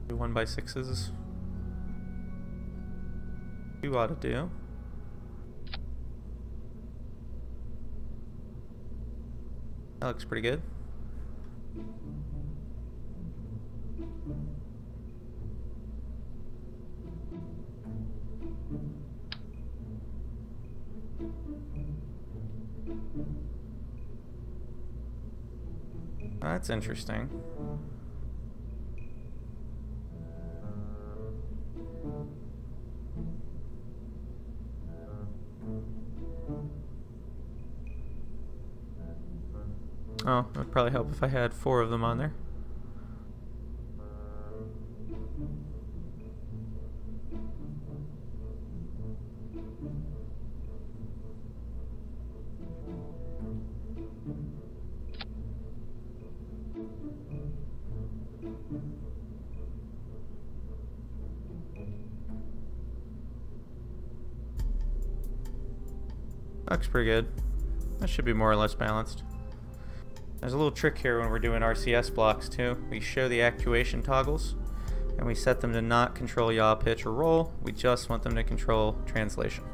Do 1x6s. You ought to do. That looks pretty good. That's interesting. Oh, it would probably help if I had 4 of them on there. Looks pretty good. That should be more or less balanced. There's a little trick here when we're doing RCS blocks too. We show the actuation toggles and we set them to not control yaw, pitch, or roll. We just want them to control translation.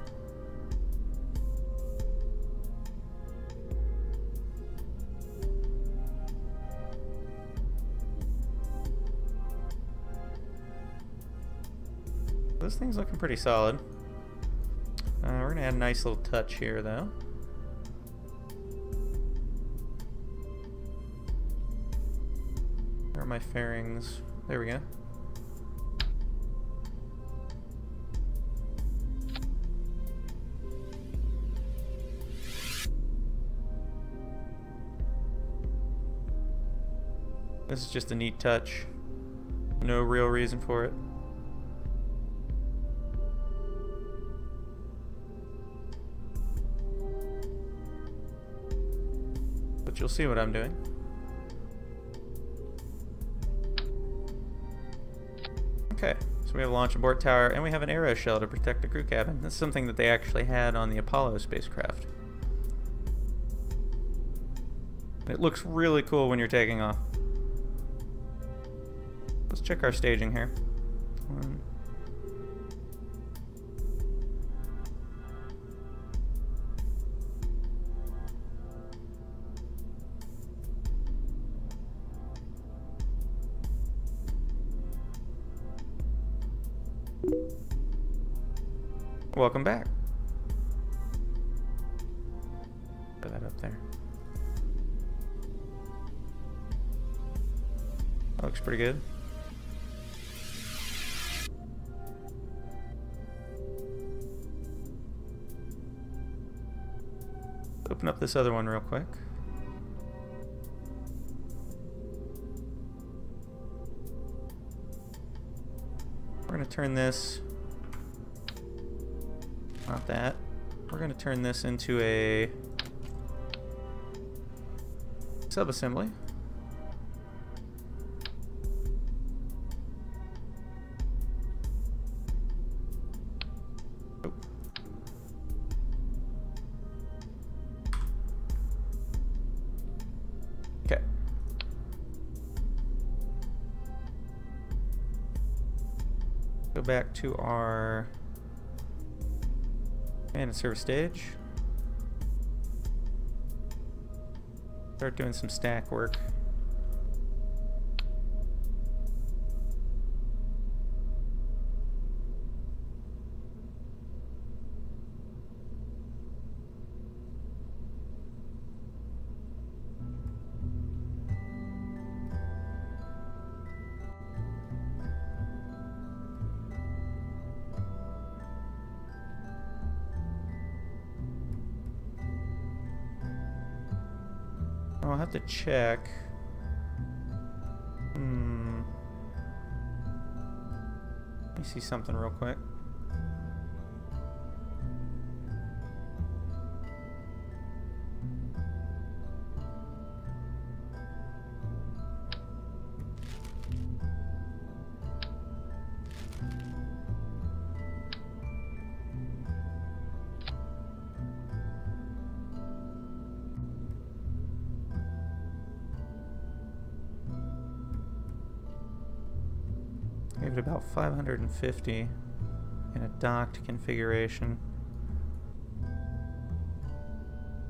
This thing's looking pretty solid. We're gonna add a nice little touch here though. Where are my fairings? There we go. This is just a neat touch. No real reason for it. But you'll see what I'm doing. Okay, so we have a launch abort tower and we have an arrow shell to protect the crew cabin. This is something that they actually had on the Apollo spacecraft. It looks really cool when you're taking off. Let's check our staging here. 1, Welcome back. Put that up there. That looks pretty good. Open up this other one real quick. We're going to turn this, not that, we're going to turn this into a subassembly. Oh. Okay. Go back to our command and service stage. Start doing some stack work. I'll have to check. Let me see something real quick. Gave it about 550 in a docked configuration.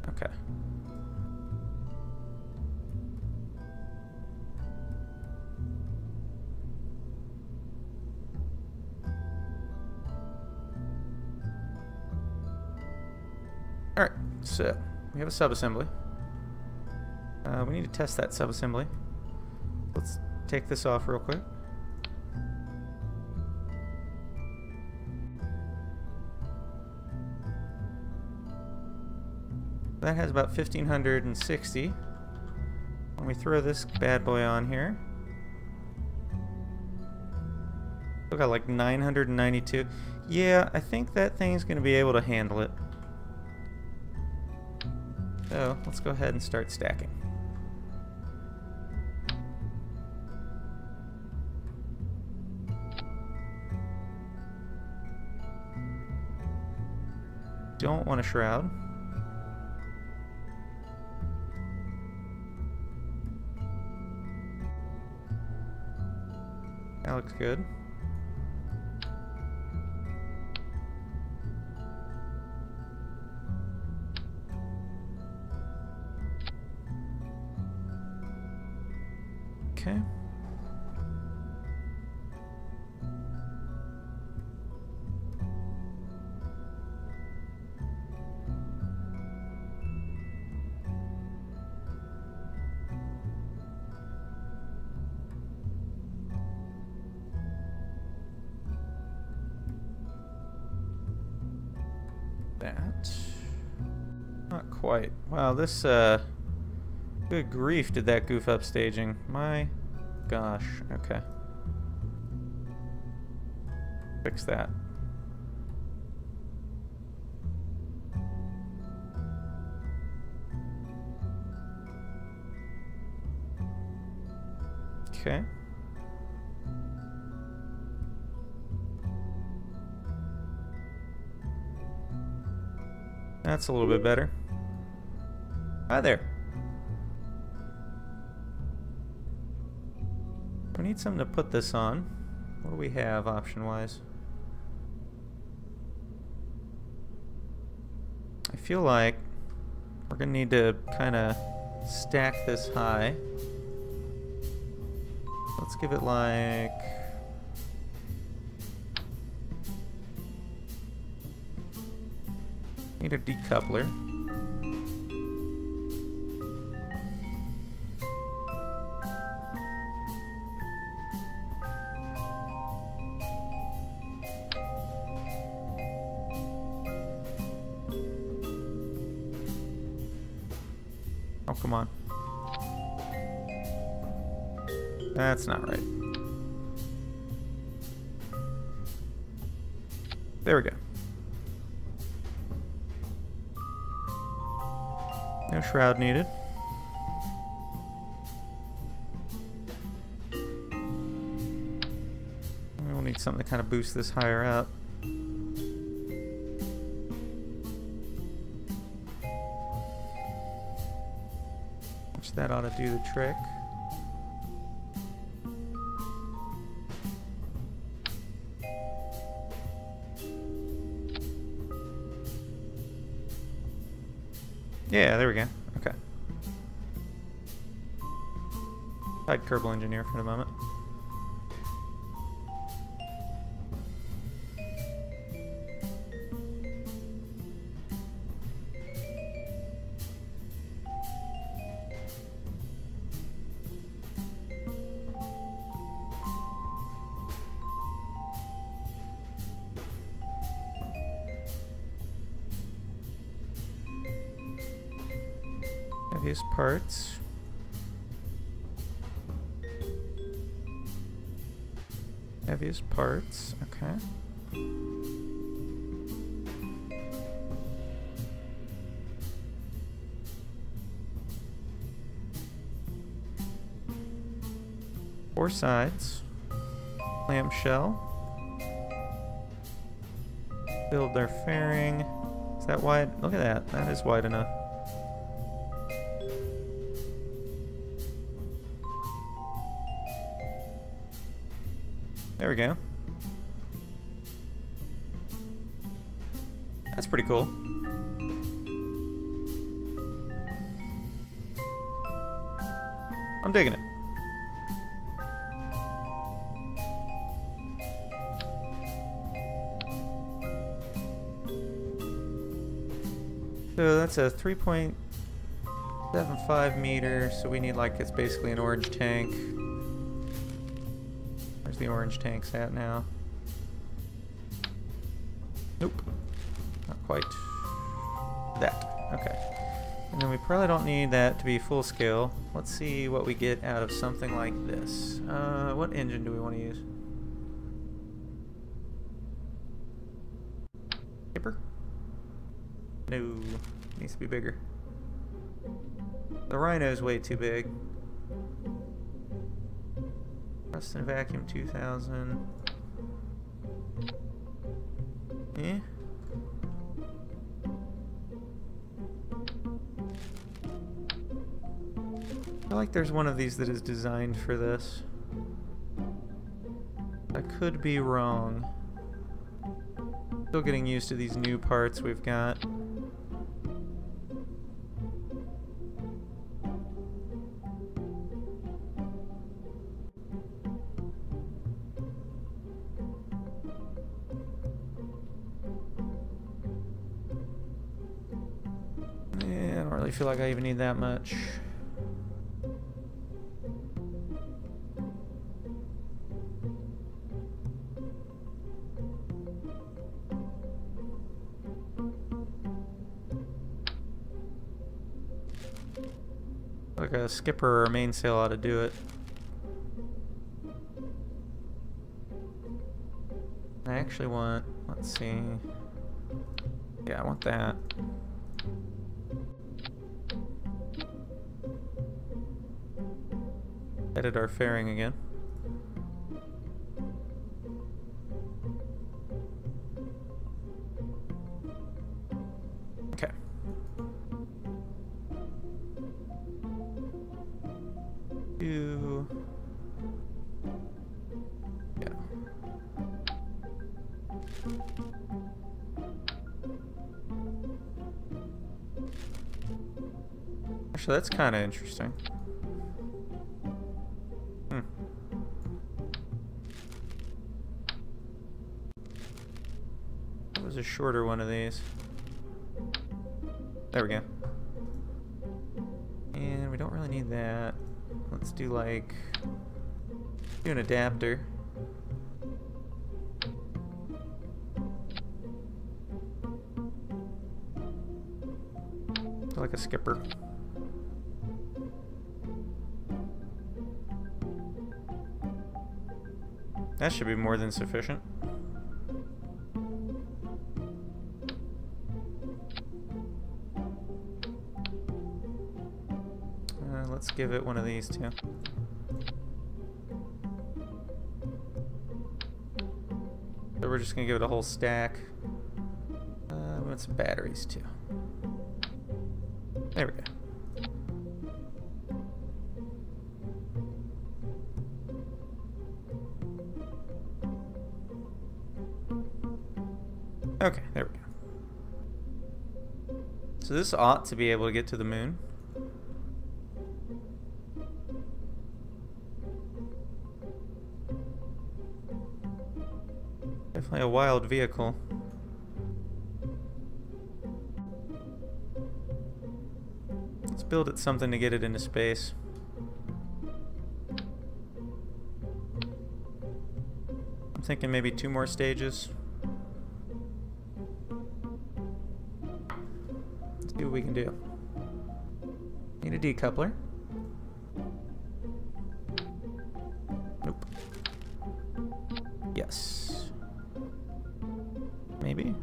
Okay. Alright, so we have a subassembly. We need to test that subassembly. Let's take this off real quick. That has about 1560. When we throw this bad boy on here, we got like 992. Yeah, I think that thing's going to be able to handle it. So let's go ahead and start stacking. Don't want a shroud. That looks good. Okay. That. Not quite. Wow, this, good grief did that goof up staging. My gosh. Okay. Fix that. Okay. That's a little bit better. Hi there. We need something to put this on. What do we have option-wise? I feel like we're gonna need to kind of stack this high. Let's give it like Need a decoupler. Oh, come on. That's not right. There we go. No shroud needed. We'll need something to kind of boost this higher up. Which that ought to do the trick. Yeah, there we go. Okay. I'd Kerbal engineer for the moment. Heaviest parts. Heaviest parts, okay. Four sides. Clamshell. Build their fairing. Is that wide? Look at that. That is wide enough. There we go. That's pretty cool. I'm digging it. So that's a 3.75 meter, so we need, like, it's basically an orange tank. Where's the orange tanks at now? Nope. Not quite. That. Okay. And then we probably don't need that to be full scale. Let's see what we get out of something like this. What engine do we want to use? Skipper? No. Needs to be bigger. The Rhino's way too big. Rust and vacuum 2000. Eh? I feel like there's one of these that is designed for this. I could be wrong. Still getting used to these new parts we've got. Yeah, I don't really feel like I even need that much. Like a skipper or a mainsail ought to do it. I actually want, let's see. Yeah, I want that. Edit our fairing again. Okay. Yeah. Actually, that's kind of interesting. What was a shorter one of these? there we go. And we don't really need that. Let's do like, do an adapter. Like a skipper. That should be more than sufficient. Let's give it one of these too. So we're just gonna give it a whole stack. We want some batteries too. There we go. Okay, there we go. So this ought to be able to get to the moon. Definitely a wild vehicle. Let's build it something to get it into space. I'm thinking maybe 2 more stages. Let's see what we can do. Need a decoupler. Nope. Yes. Maybe?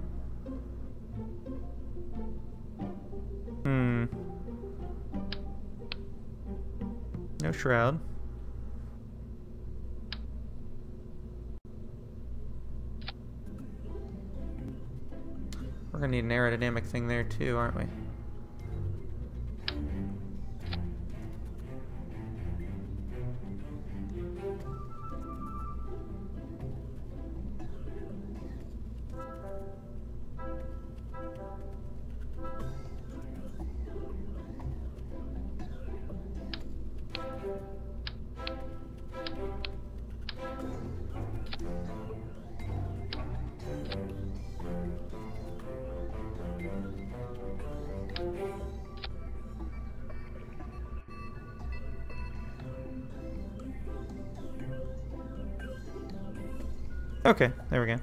No shroud. We're gonna need an aerodynamic thing there too, aren't we? Okay, there we go.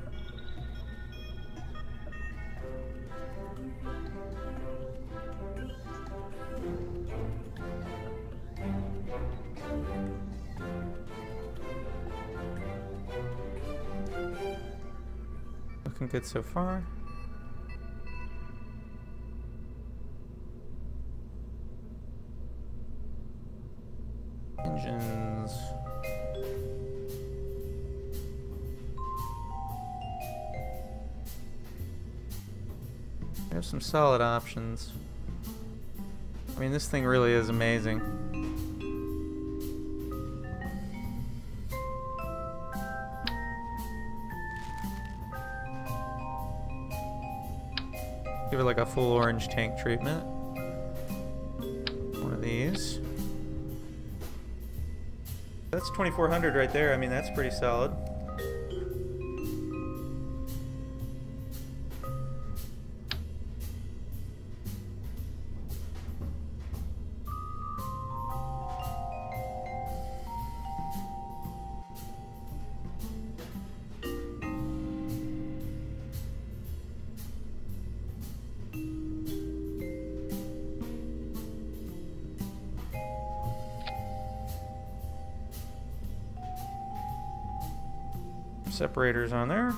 Looking good so far. Engines. We have some solid options. I mean, this thing really is amazing. Give it like a full orange tank treatment. One of these. That's 2400 right there. I mean, that's pretty solid. Separators on there.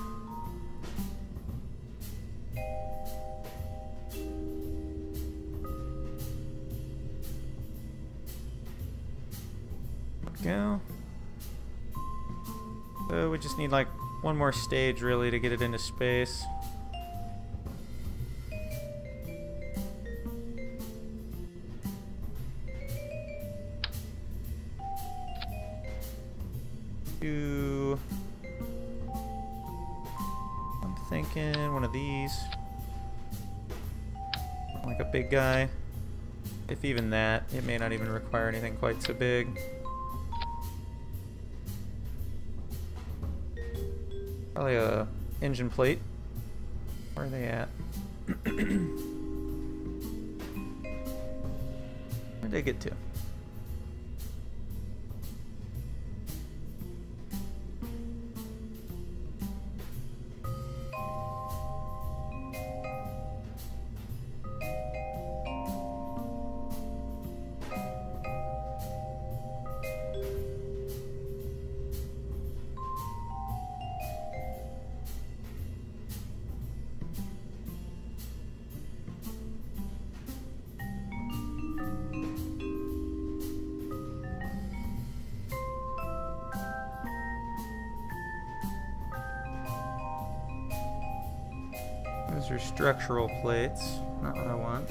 Go. So we just need like one more stage really to get it into space. I'm thinking one of these. Like a big guy. If even that, it may not even require anything quite so big. Probably a engine plate. Where are they at? dig it too. Those are structural plates, not what I want.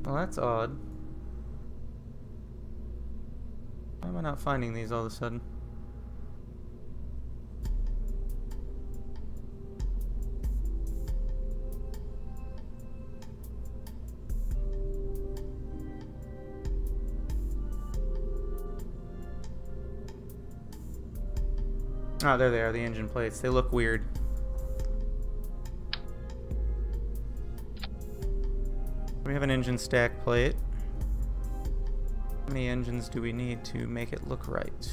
Well, that's odd. Why am I not finding these all of a sudden? Oh, there they are, the engine plates. They look weird. We have an engine stack plate. How many engines do we need to make it look right?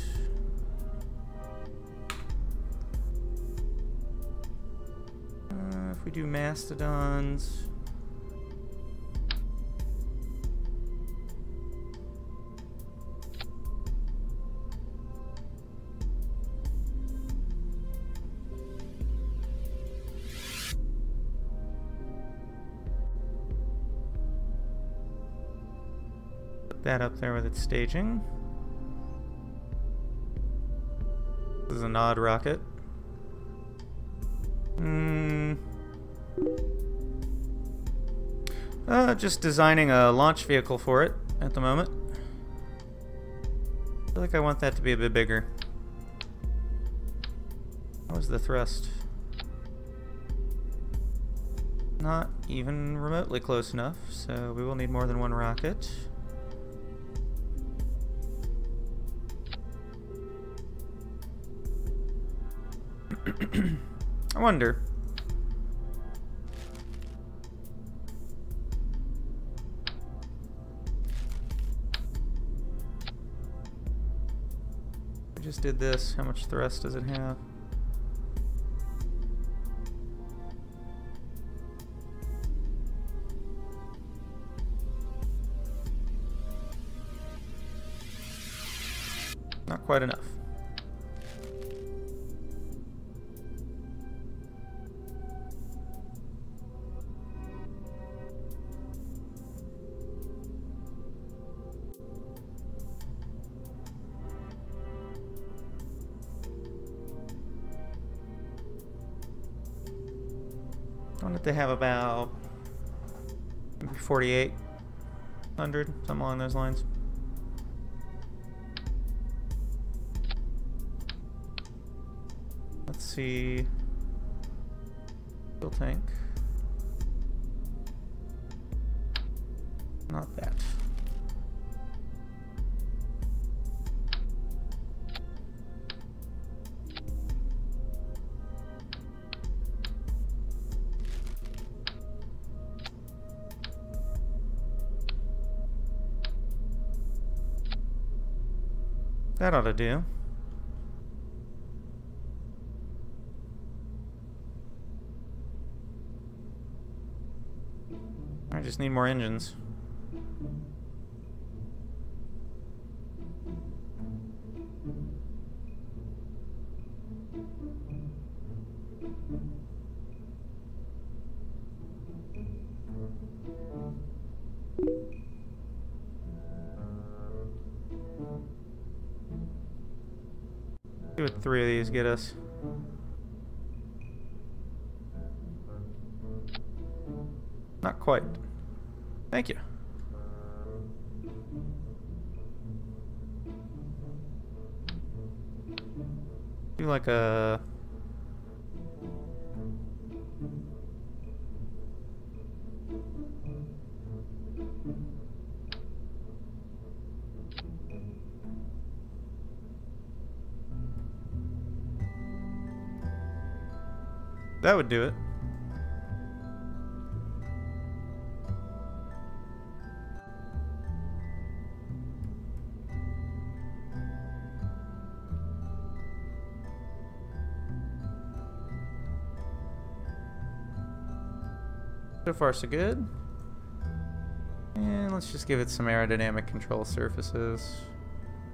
If we do mastodons... that up there with its staging. This is an odd rocket. Just designing a launch vehicle for it at the moment. I feel like I want that to be a bit bigger. What was the thrust? Not even remotely close enough, so we will need more than one rocket. I wonder. I just did this. How much thrust does it have? Not quite enough. I wanted to have about maybe 4,800, something along those lines. Let's see. Fuel tank. Not that. That ought to do. I just need more engines. See what 3 of these get us. Not quite. Thank you. do like a... That would do it. So far, so good. And let's just give it some aerodynamic control surfaces.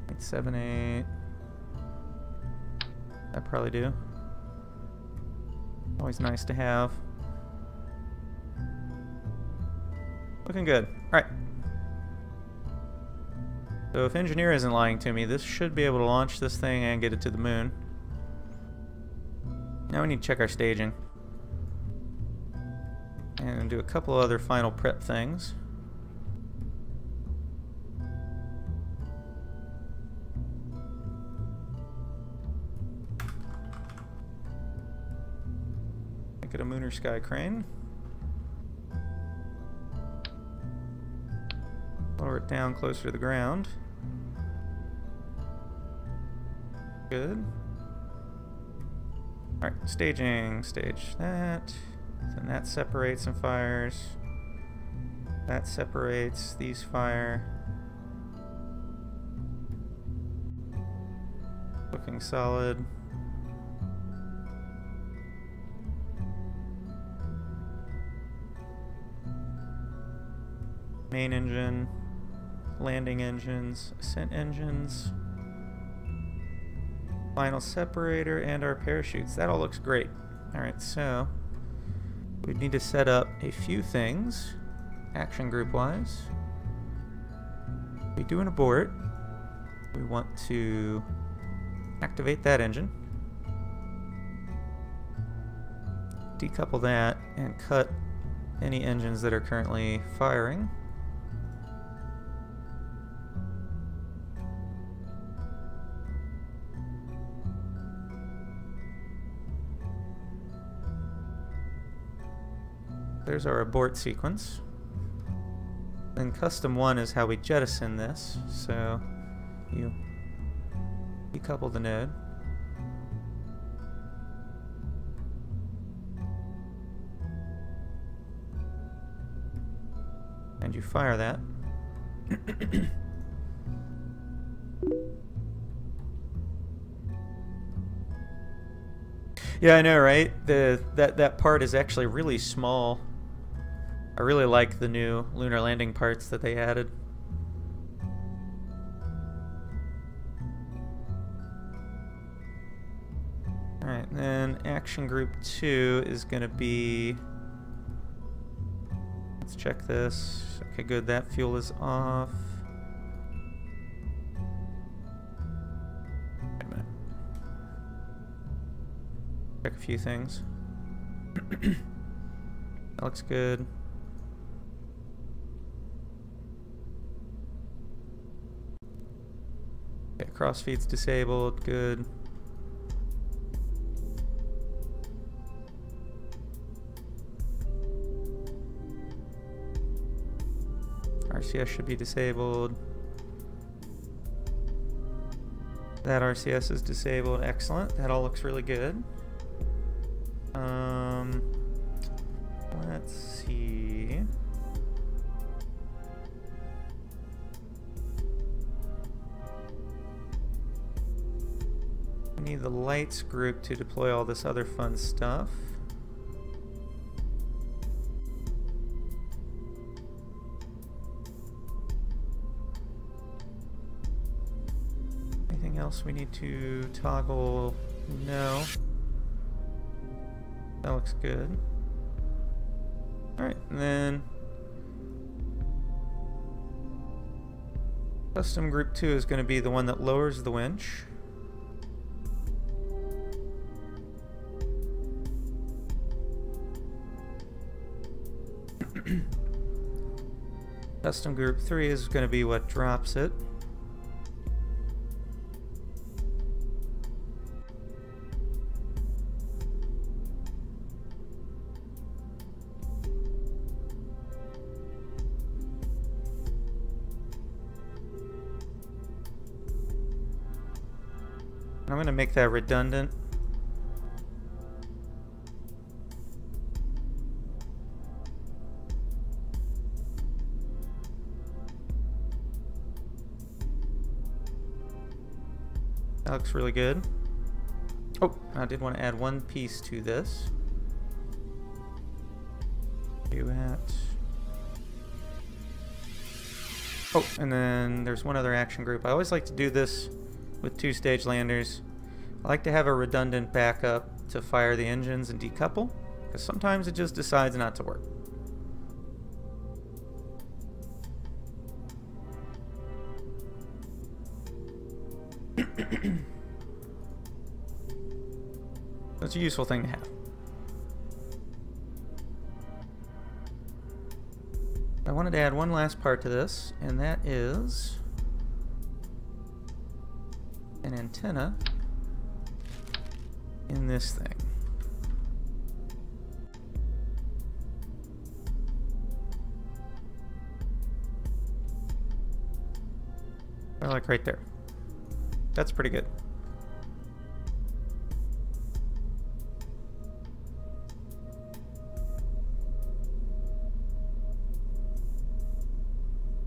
Like 7, 8. That'd probably do. Always nice to have. Looking good. Alright. So if Engineer isn't lying to me, this should be able to launch this thing and get it to the moon. Now we need to check our staging. And do a couple other final prep things. Make it a Mooner Skycrane. Lower it down closer to the ground. Good. Alright, staging. Stage that. Then that separates and fires. That separates, these fire. Looking solid. Main engine, landing engines, ascent engines, final separator, and our parachutes. That all looks great. Alright, so we need to set up a few things, action group wise. We do an abort. We want to activate that engine, decouple that, and cut any engines that are currently firing. There's our abort sequence. Then custom 1 is how we jettison this. So you decouple the node. And you fire that. Yeah, I know, right? That part is actually really small. I really like the new lunar landing parts that they added. Alright, then action group 2 is going to be... Let's check this. Okay, good, that fuel is off. Wait a minute. Check a few things. That looks good. Okay, crossfeed's disabled, good. RCS should be disabled. That RCS is disabled, excellent. That all looks really good. Let's see. We need the lights group to deploy all this other fun stuff. Anything else we need to toggle? No. That looks good. Alright, and then custom group 2 is going to be the one that lowers the winch. Custom group 3 is going to be what drops it. I'm going to make that redundant. That looks really good. Oh, I did want to add one piece to this. Do that. Oh, and then there's one other action group. I always like to do this with two-stage landers. I like to have a redundant backup to fire the engines and decouple, because sometimes it just decides not to work. That's a useful thing to have. I wanted to add one last part to this, and that is an antenna in this thing. Like right there. That's pretty good.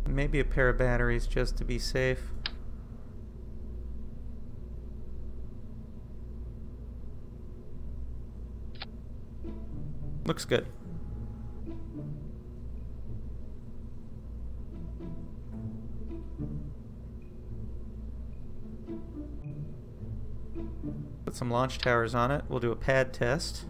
Maybe a pair of batteries just to be safe. Looks good. Put some launch towers on it. We'll do a pad test.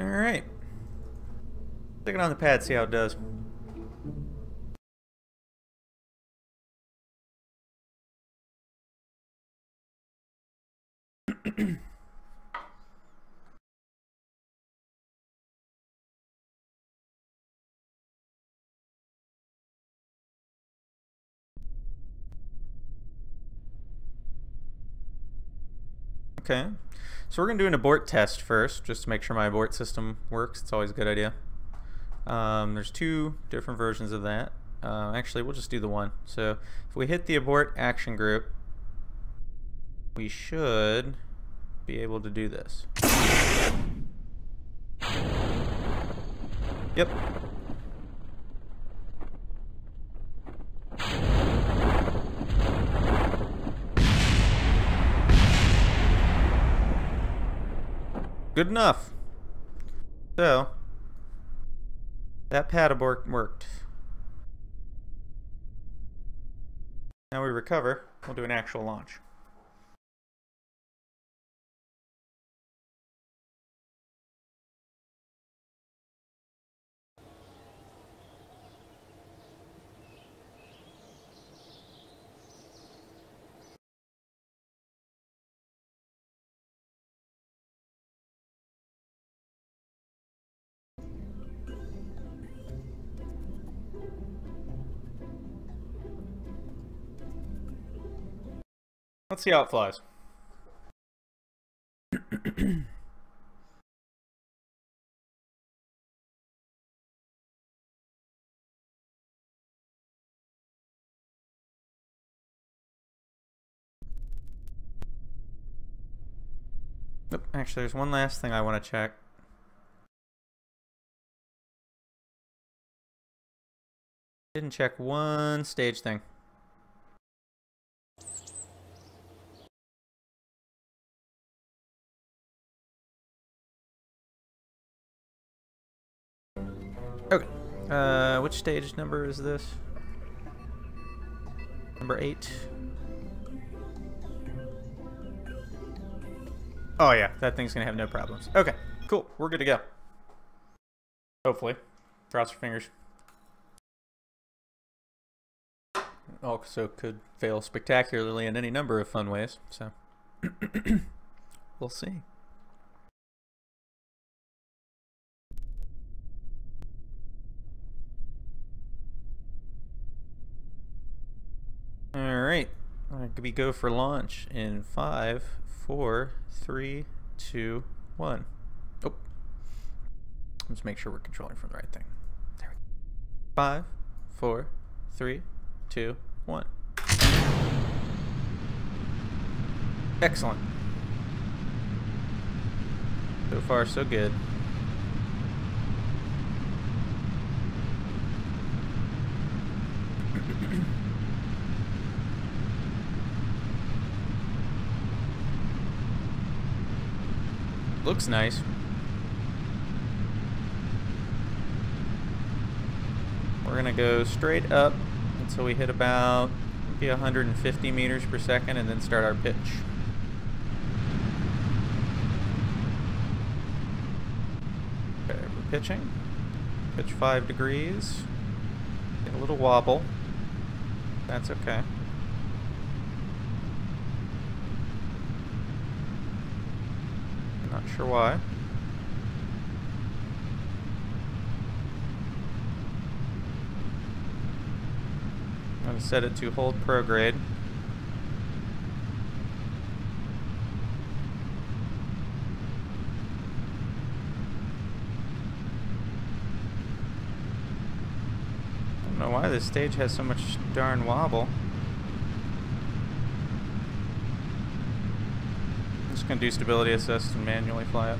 Alright. Stick it on the pad, see how it does. Okay, so we're going to do an abort test first, just to make sure my abort system works. It's always a good idea. There's two different versions of that. Actually, we'll just do the one. So if we hit the abort action group, we should be able to do this. Yep. Good enough. So, that pad abort worked. Now we recover. We'll do an actual launch. Let's see how it flies. Nope, actually, there's one last thing I want to check. Didn't check one stage thing. Okay, which stage number is this? Number 8. Oh yeah, that thing's gonna have no problems. Okay, cool, we're good to go. Hopefully. Cross your fingers. Also could fail spectacularly in any number of fun ways, so we'll see. we go for launch in 5, 4, 3, 2, 1. Oh. Let's make sure we're controlling from the right thing. There we go. 5, 4, 3, 2, 1. Excellent. So far, so good. Looks nice. We're gonna go straight up until we hit about maybe 150 meters per second and then start our pitch. Okay, we're pitching. Pitch 5 degrees. Get a little wobble. That's okay. Not sure why. I'm going to set it to hold prograde. I don't know why this stage has so much darn wobble. I'm just going to do stability assist and manually fly it.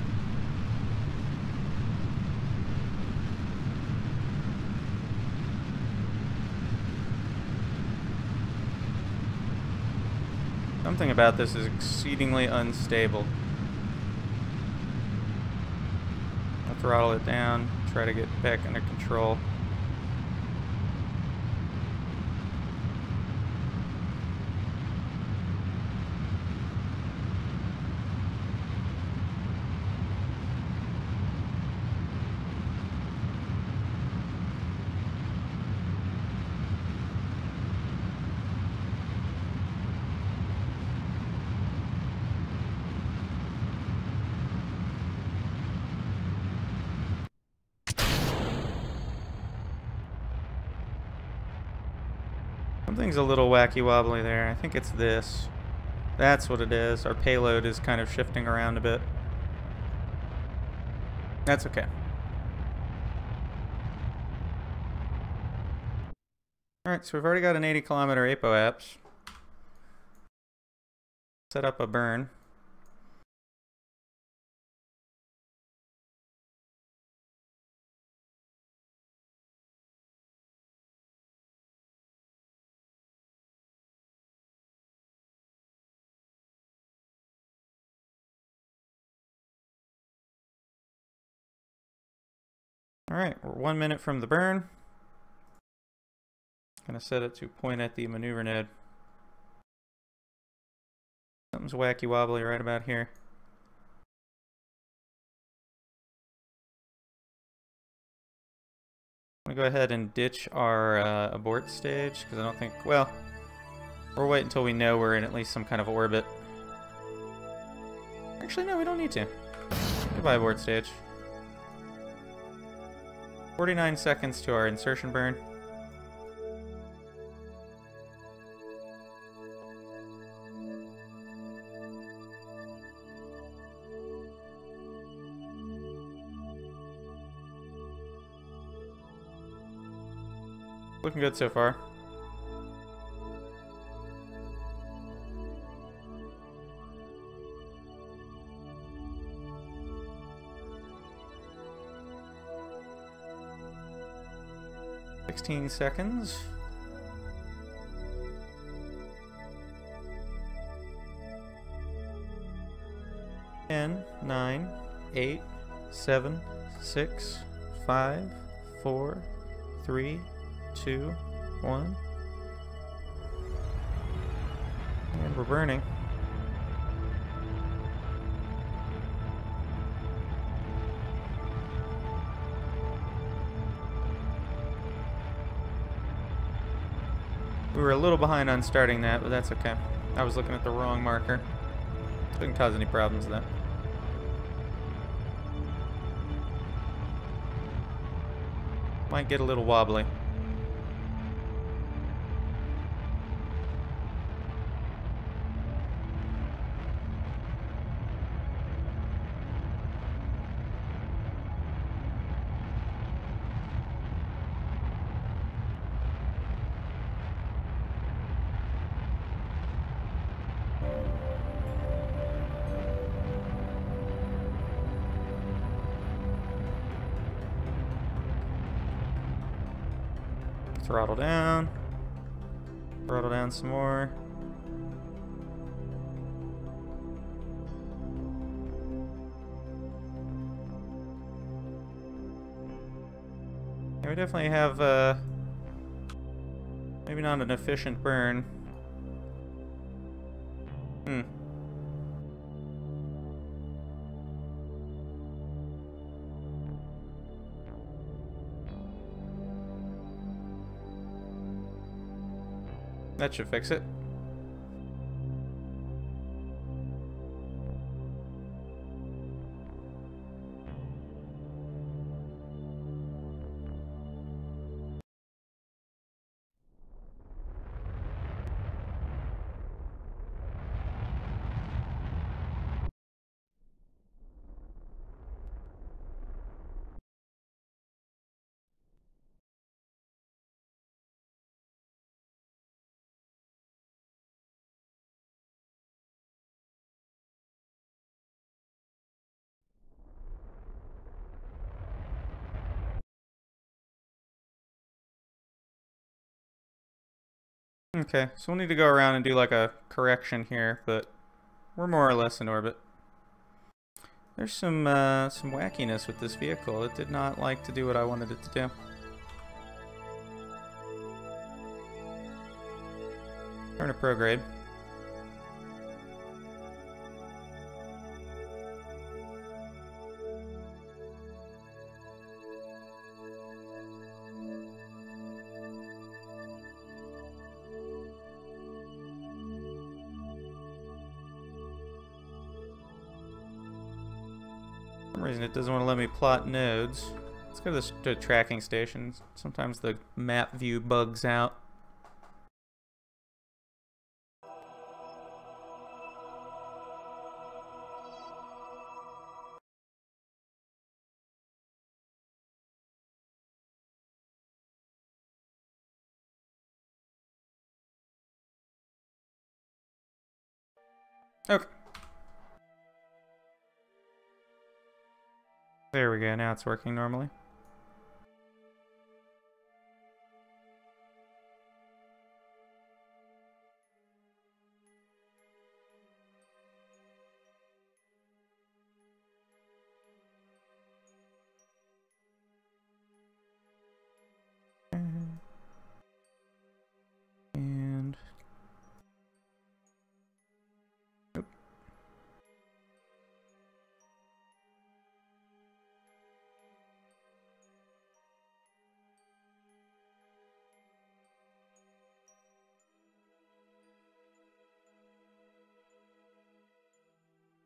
Something about this is exceedingly unstable. I'll throttle it down, try to get back under control. Something's a little wacky wobbly there. I think it's this. That's what it is. Our payload is kind of shifting around a bit. That's okay. Alright, so we've already got an 80-kilometer apoapse. Set up a burn. Alright, we're 1 minute from the burn. Gonna set it to point at the maneuver node. Something's wacky wobbly right about here. I'm gonna go ahead and ditch our abort stage, because I don't think, well, we'll wait until we know we're in at least some kind of orbit. Actually, no, we don't need to. Goodbye, abort stage. 49 seconds to our insertion burn. Looking good so far. Sixteen seconds. 10, 9, 8, 7, 6, 5, 4, 3, 2, 1. And we're burning. We were a little behind on starting that, but that's okay. I was looking at the wrong marker. Didn't cause any problems with that. Might get a little wobbly. Throttle down. Throttle down some more. Yeah, we definitely have, maybe not an efficient burn. That should fix it. Okay, so we'll need to go around and do like a correction here, but we're more or less in orbit. There's some wackiness with this vehicle. It did not like to do what I wanted it to do. Turn to prograde. For some reason it doesn't want to let me plot nodes. Let's go to the tracking station. Sometimes the map view bugs out. Okay. There we go, now it's working normally. And nope.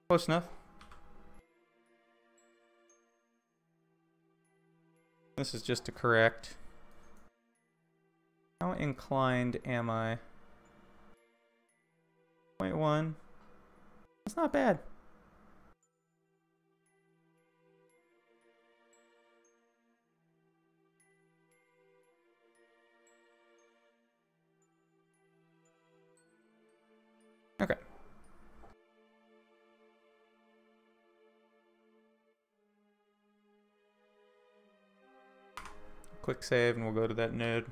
Close enough. This is just to correct. How inclined am I? 0.1. That's not bad. Okay. Quick save and we'll go to that node.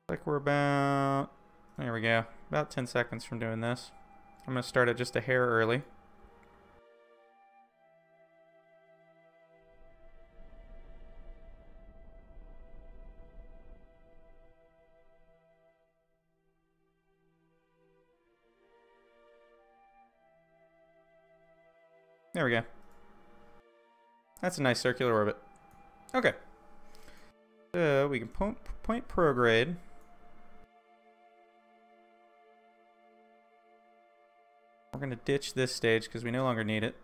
Like we're about, there we go, about 10 seconds from doing this. I'm going to start it just a hair early. There we go. That's a nice circular orbit. Okay. So we can point prograde. We're going to ditch this stage because we no longer need it.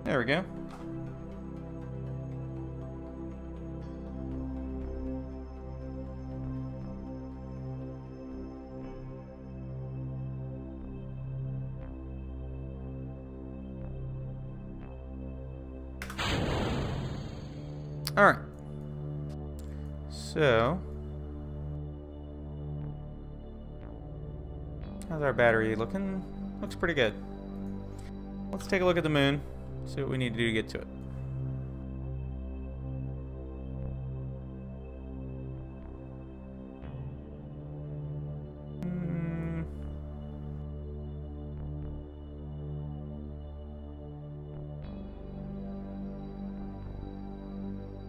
There we go. Alright. So, how's our battery looking? Looks pretty good. Let's take a look at the moon, see what we need to do to get to it.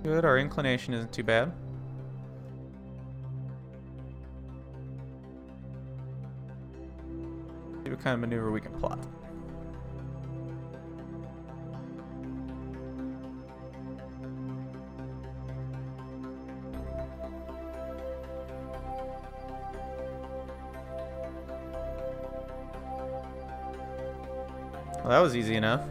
Good, our inclination isn't too bad. See what kind of maneuver we can plot. Well, that was easy enough.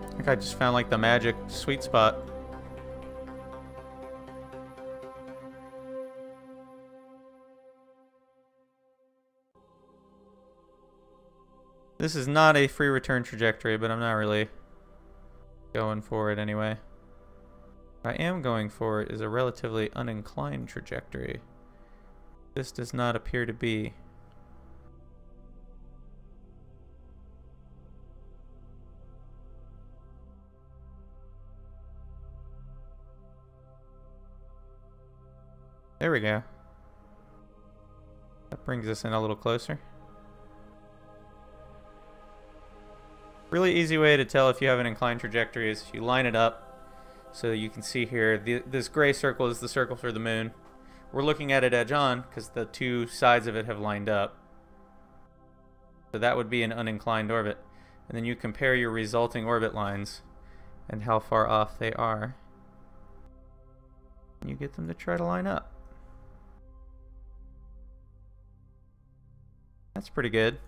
I think I just found like the magic sweet spot. This is not a free return trajectory, but I'm not really going for it anyway. What I am going for is a relatively uninclined trajectory. This does not appear to be. There we go. That brings us in a little closer. Really easy way to tell if you have an inclined trajectory is you line it up. So you can see here, this gray circle is the circle for the moon. We're looking at it edge on because the two sides of it have lined up. So that would be an uninclined orbit. And then you compare your resulting orbit lines and how far off they are. And you get them to try to line up. That's pretty good.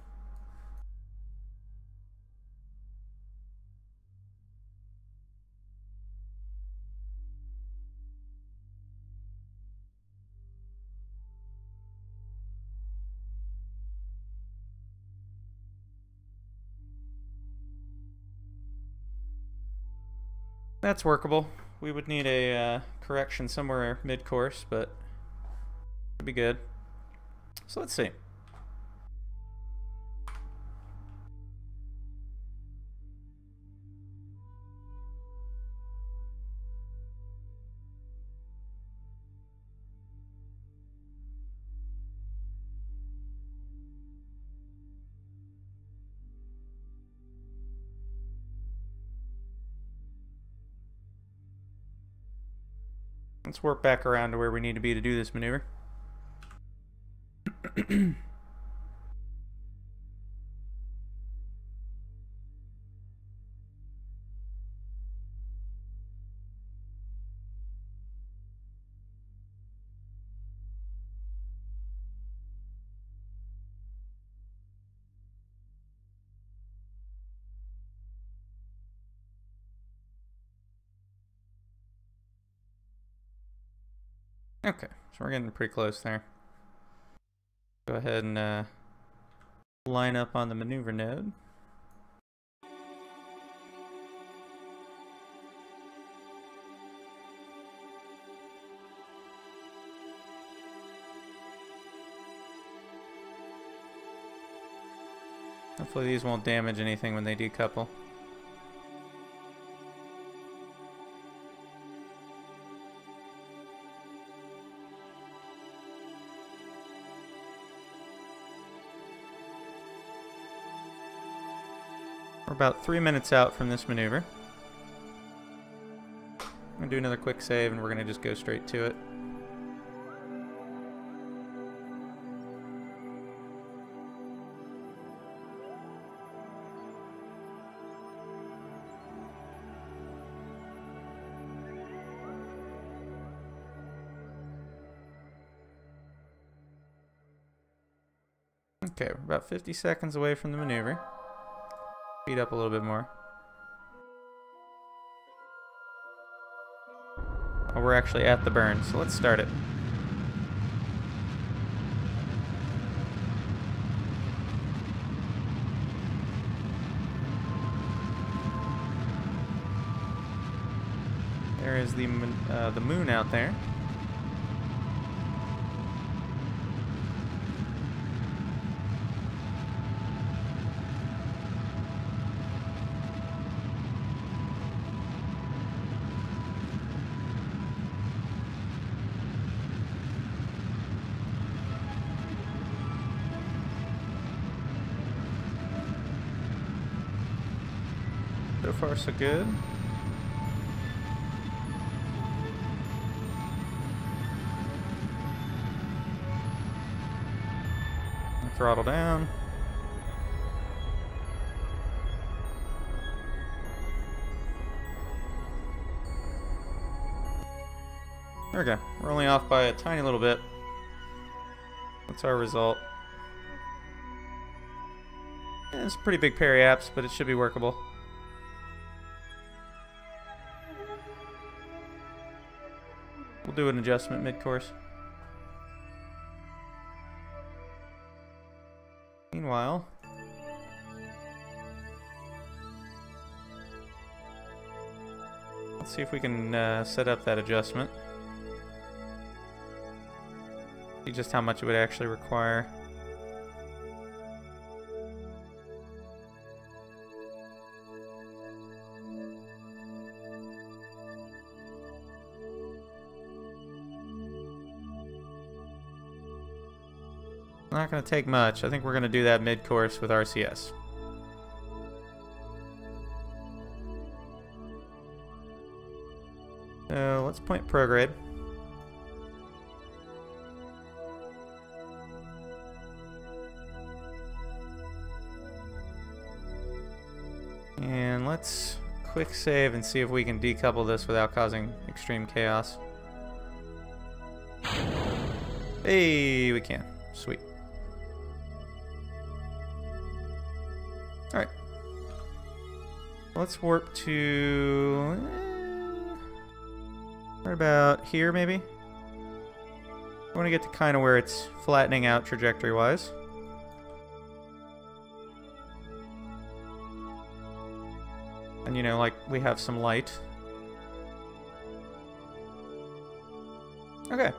That's workable. We would need a correction somewhere mid-course, but it'd be good. So let's see. Let's warp back around to where we need to be to do this maneuver. Okay, so we're getting pretty close there. Go ahead and line up on the maneuver node. Hopefully these won't damage anything when they decouple. We're about 3 minutes out from this maneuver. I'm going to do another quick save and we're going to just go straight to it. Okay, we're about 50 seconds away from the maneuver. Speed up a little bit more. Oh, we're actually at the burn, so let's start it. There is the moon out there. So far, so good. Throttle down. There we go. We're only off by a tiny little bit. That's our result. Yeah, it's a pretty big periaps, but it should be workable. We'll do an adjustment mid-course. Meanwhile, let's see if we can set up that adjustment. See just how much it would actually require. Not going to take much. I think we're going to do that mid-course with RCS. So let's point prograde. And let's quick save and see if we can decouple this without causing extreme chaos. Hey, we can. Sweet. Alright. Let's warp to... right about here, maybe? I want to get to kind of where it's flattening out trajectory-wise. And, you know, like, we have some light. Okay.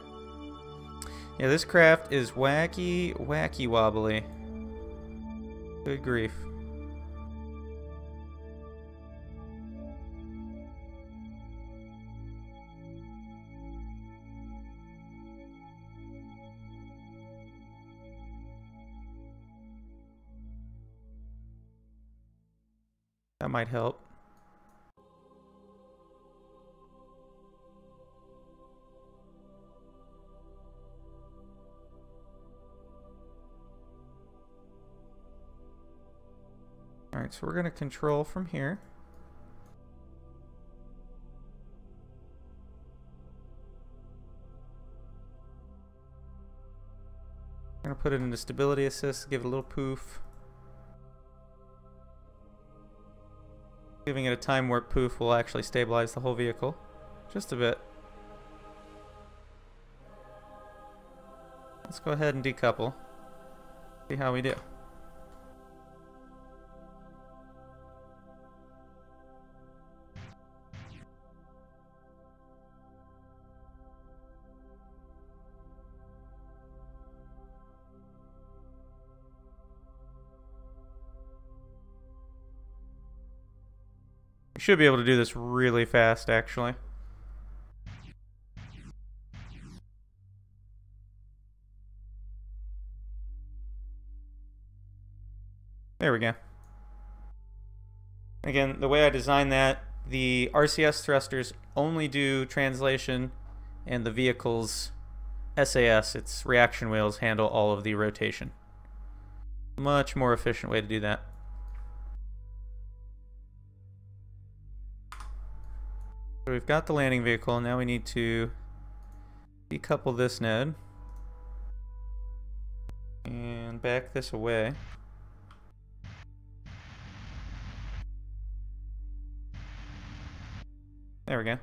Yeah, this craft is wacky, wacky wobbly. Good grief. That might help. Alright, so we're going to control from here. I'm going to put it into stability assist, give it a little poof. Giving it a time warp poof will actually stabilize the whole vehicle. Just a bit. Let's go ahead and decouple. See how we do. We should be able to do this really fast, actually. There we go. Again, the way I designed that, the RCS thrusters only do translation, and the vehicle's SAS, its reaction wheels, handle all of the rotation. Much more efficient way to do that. So we've got the landing vehicle, now we need to decouple this node. And back this away. There we go.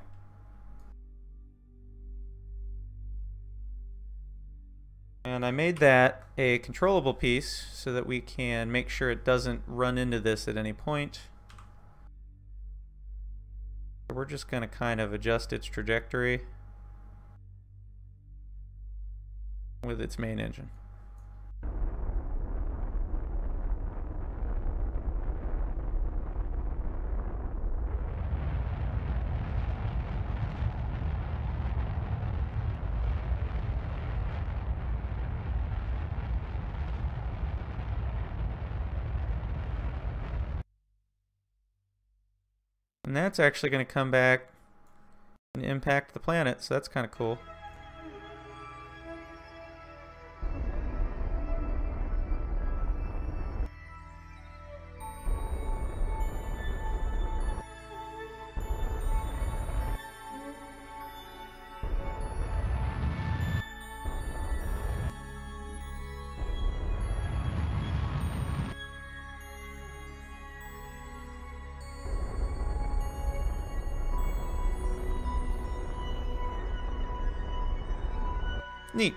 And I made that a controllable piece so that we can make sure it doesn't run into this at any point. So we're just going to kind of adjust its trajectory with its main engine. And that's actually going to come back and impact the planet, so that's kind of cool. Neat.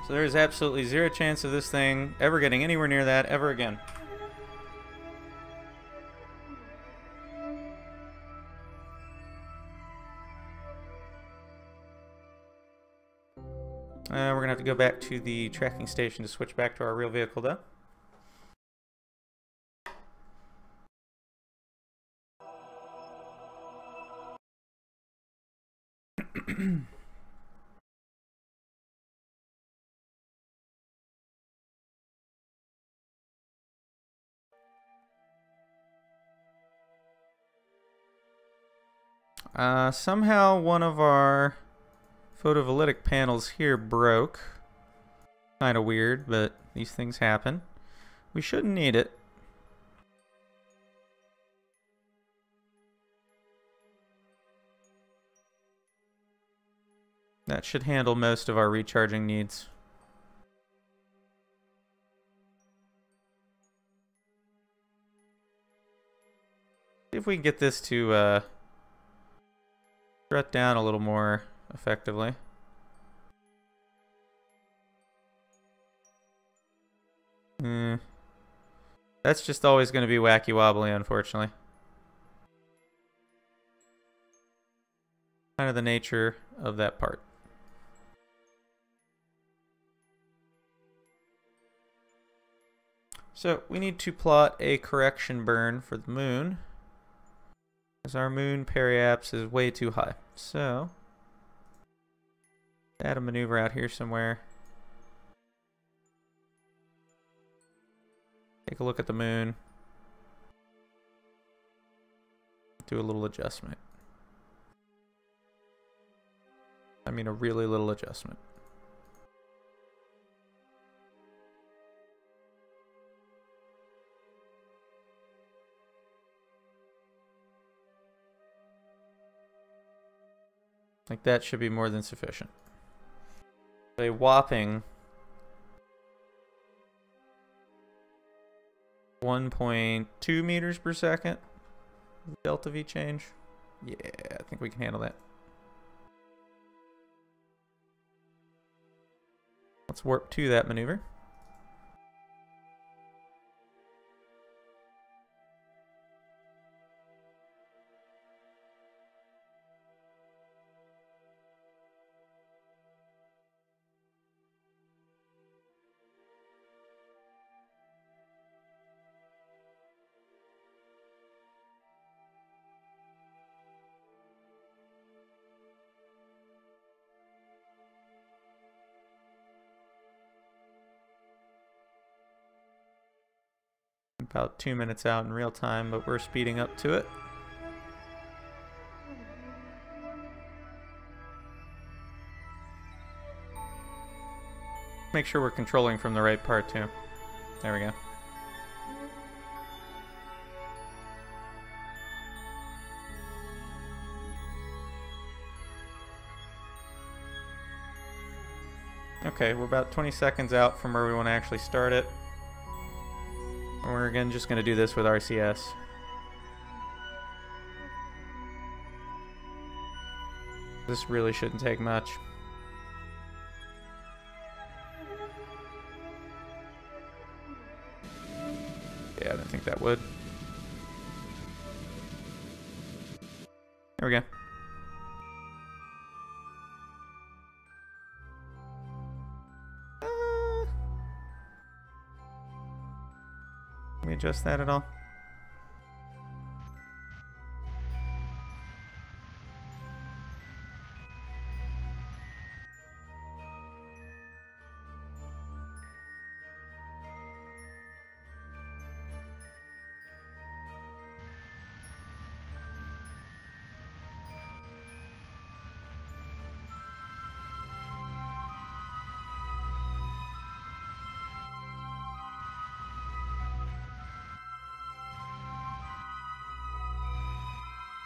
So there's absolutely zero chance of this thing ever getting anywhere near that ever again. We're going to have to go back to the tracking station to switch back to our real vehicle though. Somehow one of our photovoltaic panels here broke. Kind of weird, but these things happen. We shouldn't need it. That should handle most of our recharging needs. See if we can get this to strut down a little more effectively. That's just always going to be wacky wobbly, unfortunately. Kind of the nature of that part. So we need to plot a correction burn for the moon, as our moon periaps is way too high. So add a maneuver out here somewhere. Take a look at the moon. Do a little adjustment. I mean a really little adjustment. Like that should be more than sufficient. A whopping 1.2 meters per second delta V change. Yeah, I think we can handle that. Let's warp to that maneuver. About 2 minutes out in real time, but we're speeding up to it. Make sure we're controlling from the right part too. There we go. Okay, we're about 20 seconds out from where we want to actually start it. And we're again just going to do this with RCS. This really shouldn't take much. Yeah, I don't think that would. There we go. Can we adjust that at all?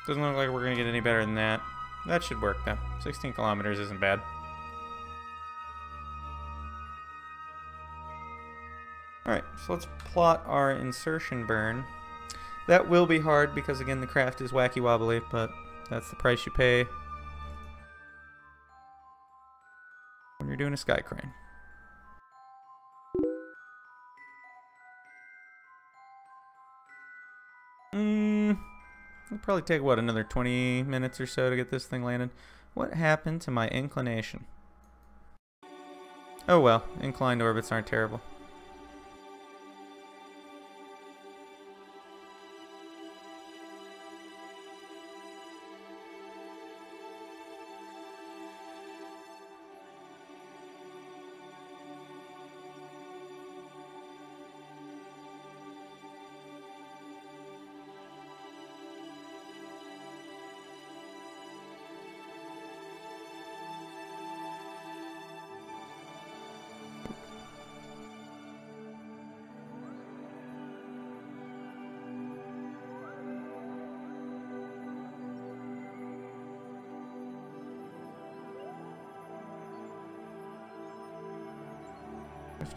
Doesn't look like we're going to get any better than that. That should work though. 16 kilometers isn't bad. Alright, so let's plot our insertion burn. That will be hard because again the craft is wacky wobbly, but that's the price you pay when you're doing a Skycrane. It'll probably take, what, another 20 minutes or so to get this thing landed. What happened to my inclination? Oh well, inclined orbits aren't terrible.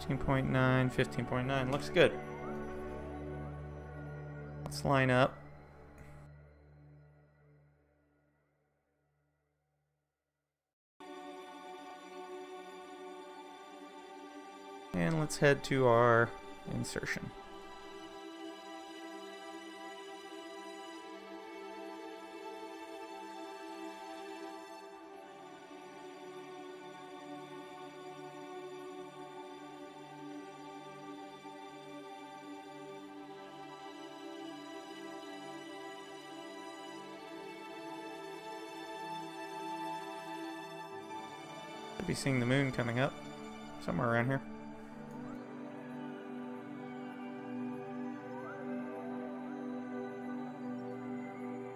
.9, 15.9, looks good. Let's line up. And let's head to our insertion. Should be seeing the moon coming up somewhere around here.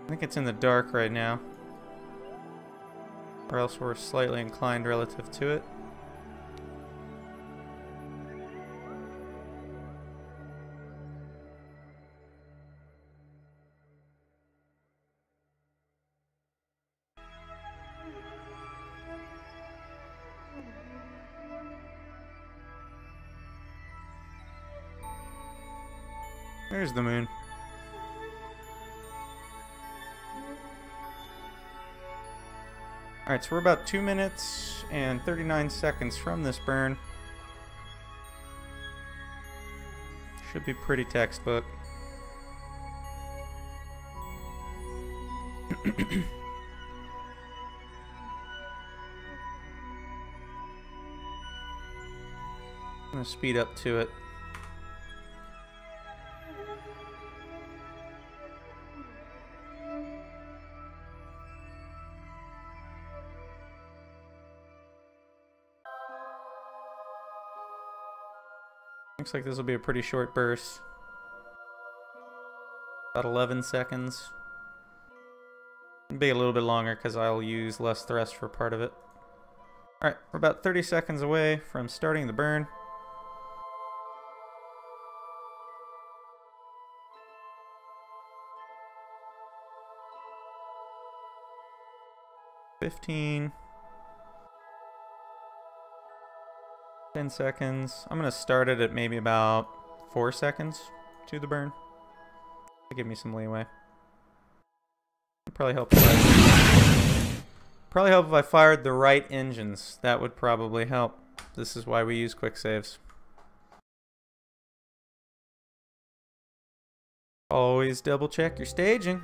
I think it's in the dark right now, or else we're slightly inclined relative to it. There's the moon. Alright, so we're about 2 minutes and 39 seconds from this burn. Should be pretty textbook. I'm gonna speed up to it. Looks like this will be a pretty short burst. About 11 seconds. It'll be a little bit longer because I'll use less thrust for part of it. Alright, we're about 30 seconds away from starting the burn. 10 seconds. I'm gonna start it at maybe about 4 seconds to the burn. To give me some leeway. Probably help if I fired the right engines. That would probably help. This is why we use quick saves. Always double check your staging.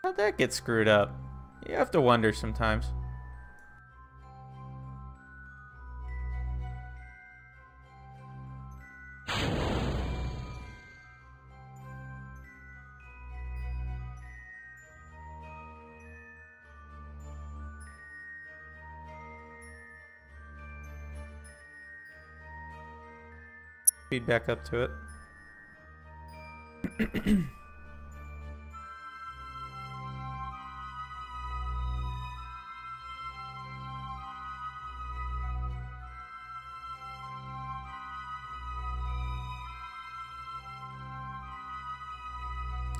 How'd that get screwed up? You have to wonder sometimes. Feed back up to it.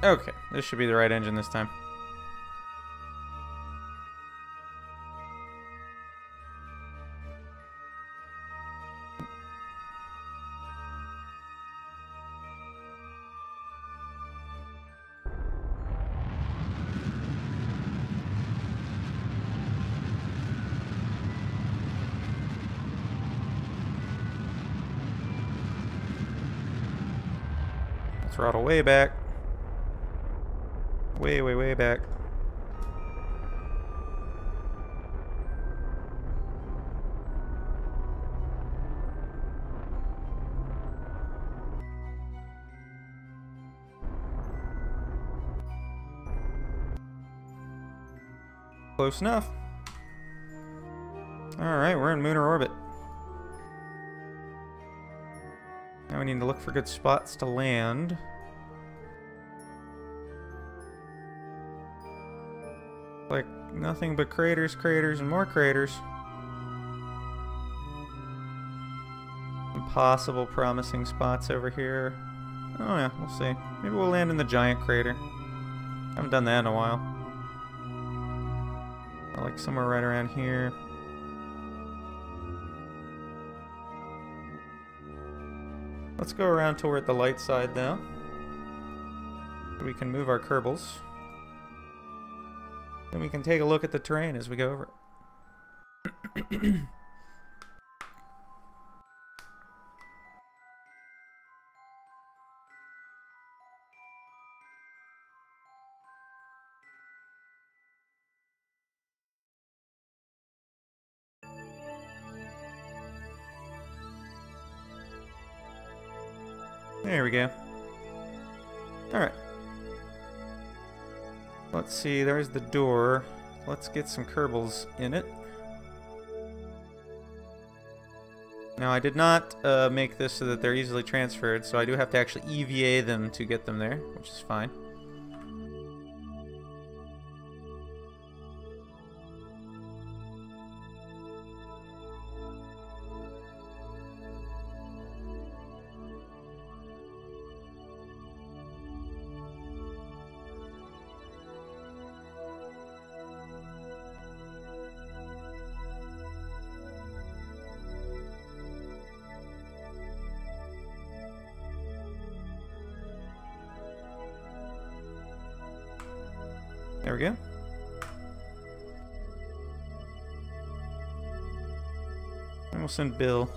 Okay, this should be the right engine this time. Throttle way back. Way back. Close enough. Alright, we're in lunar orbit. Now we need to look for good spots to land. Like nothing but craters, craters, and more craters. Impossible promising spots over here. Oh yeah, we'll see. Maybe we'll land in the giant crater. Haven't done that in a while. Or like somewhere right around here. Let's go around till we're at the light side now. We can move our Kerbals. Then we can take a look at the terrain as we go over it. There we go. Alright. Let's see, there's the door. Let's get some Kerbals in it. Now, I did not make this so that they're easily transferred, so I do have to actually EVA them to get them there, which is fine. There we go. And we'll send Bill.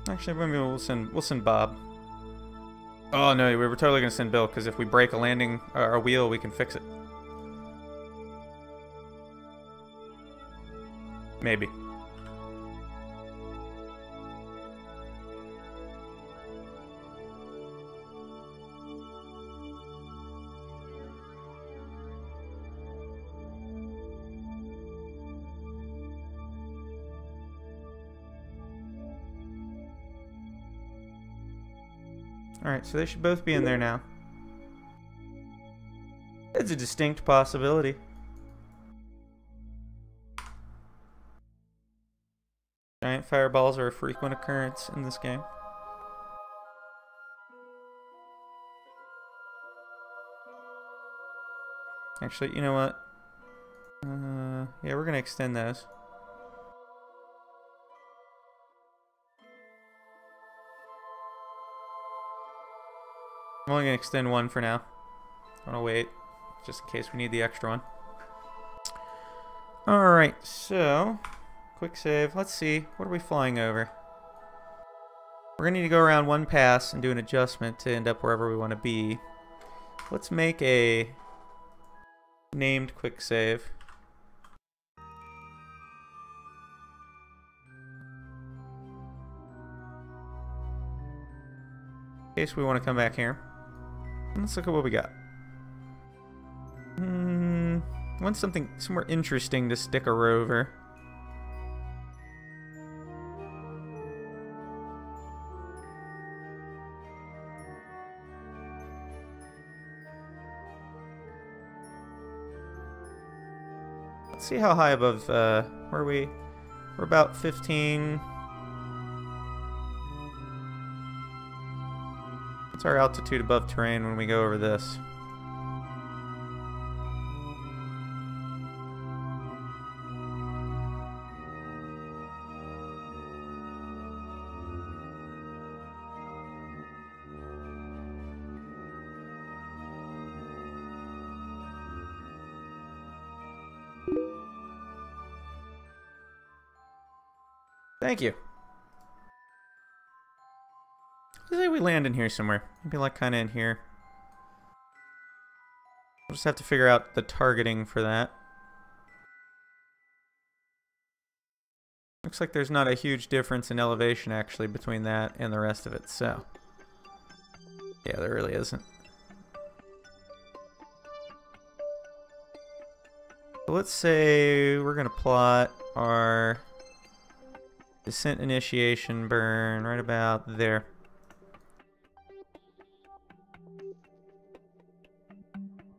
Actually, maybe we'll send Bob. Oh no, we were totally gonna send Bill because if we break a landing our wheel, we can fix it. Maybe. Alright, so they should both be in there now. It's a distinct possibility. Giant fireballs are a frequent occurrence in this game. Actually, you know what? Yeah, we're gonna extend those. I'm only gonna extend one for now. I'm gonna wait, just in case we need the extra one. Alright, so, quick save. Let's see, what are we flying over? We're gonna need to go around one pass and do an adjustment to end up wherever we want to be. Let's make a named quick save. In case we want to come back here. Let's look at what we got. Want something somewhere interesting to stick a rover. Let's see how high above, where are we? We're about 15. What's our altitude above terrain when we go over this? Thank you. Let's say we land in here somewhere. Maybe like kind of in here. We'll just have to figure out the targeting for that. Looks like there's not a huge difference in elevation actually between that and the rest of it, so. Yeah, there really isn't. So let's say we're gonna plot our descent initiation burn right about there.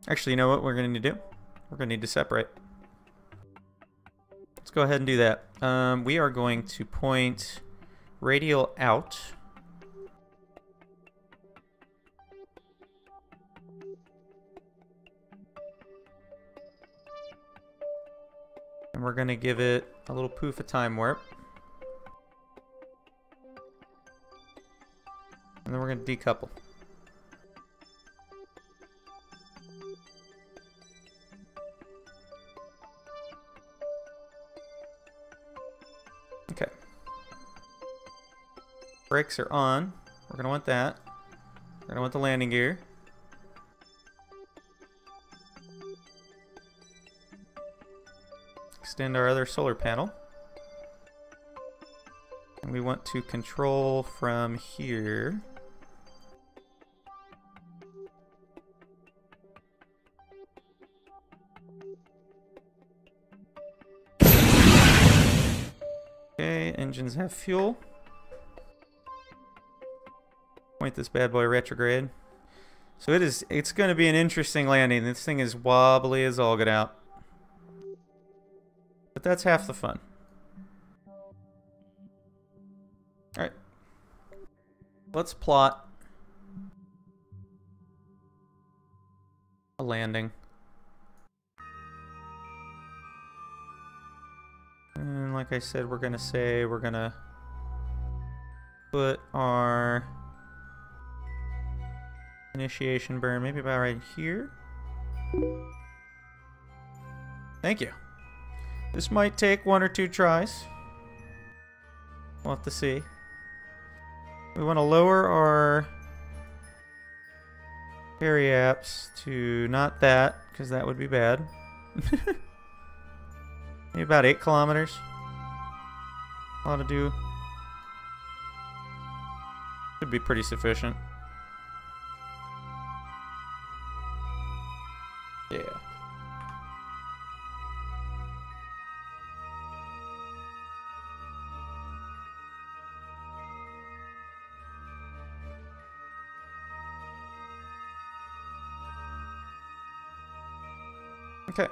Actually, you know what we're going to need to do? We're going to need to separate. Let's go ahead and do that. We are going to point radial out. And we're going to give it a little poof of time warp. And then we're going to decouple. Okay. Brakes are on. We're going to want that. We're going to want the landing gear. Extend our other solar panel. And we want to control from here. Okay, engines have fuel. Point this bad boy retrograde. So it's going to be an interesting landing. This thing is wobbly as all get out. But that's half the fun. Alright. Let's plot a landing. And like I said, we're gonna say we're gonna put our initiation burn maybe about right here. Thank you. This might take 1 or 2 tries. We'll have to see. We want to lower our periaps to not that, because that would be bad. Maybe about 8 kilometers. Ought to do. Should be pretty sufficient. Yeah. Okay.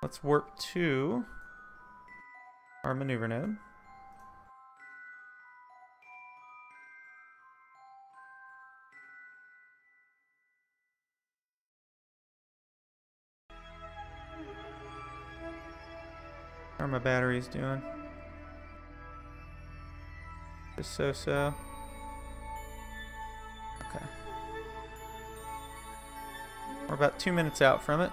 Let's warp to our maneuver node. How are my batteries doing? Just so. Okay. We're about 2 minutes out from it.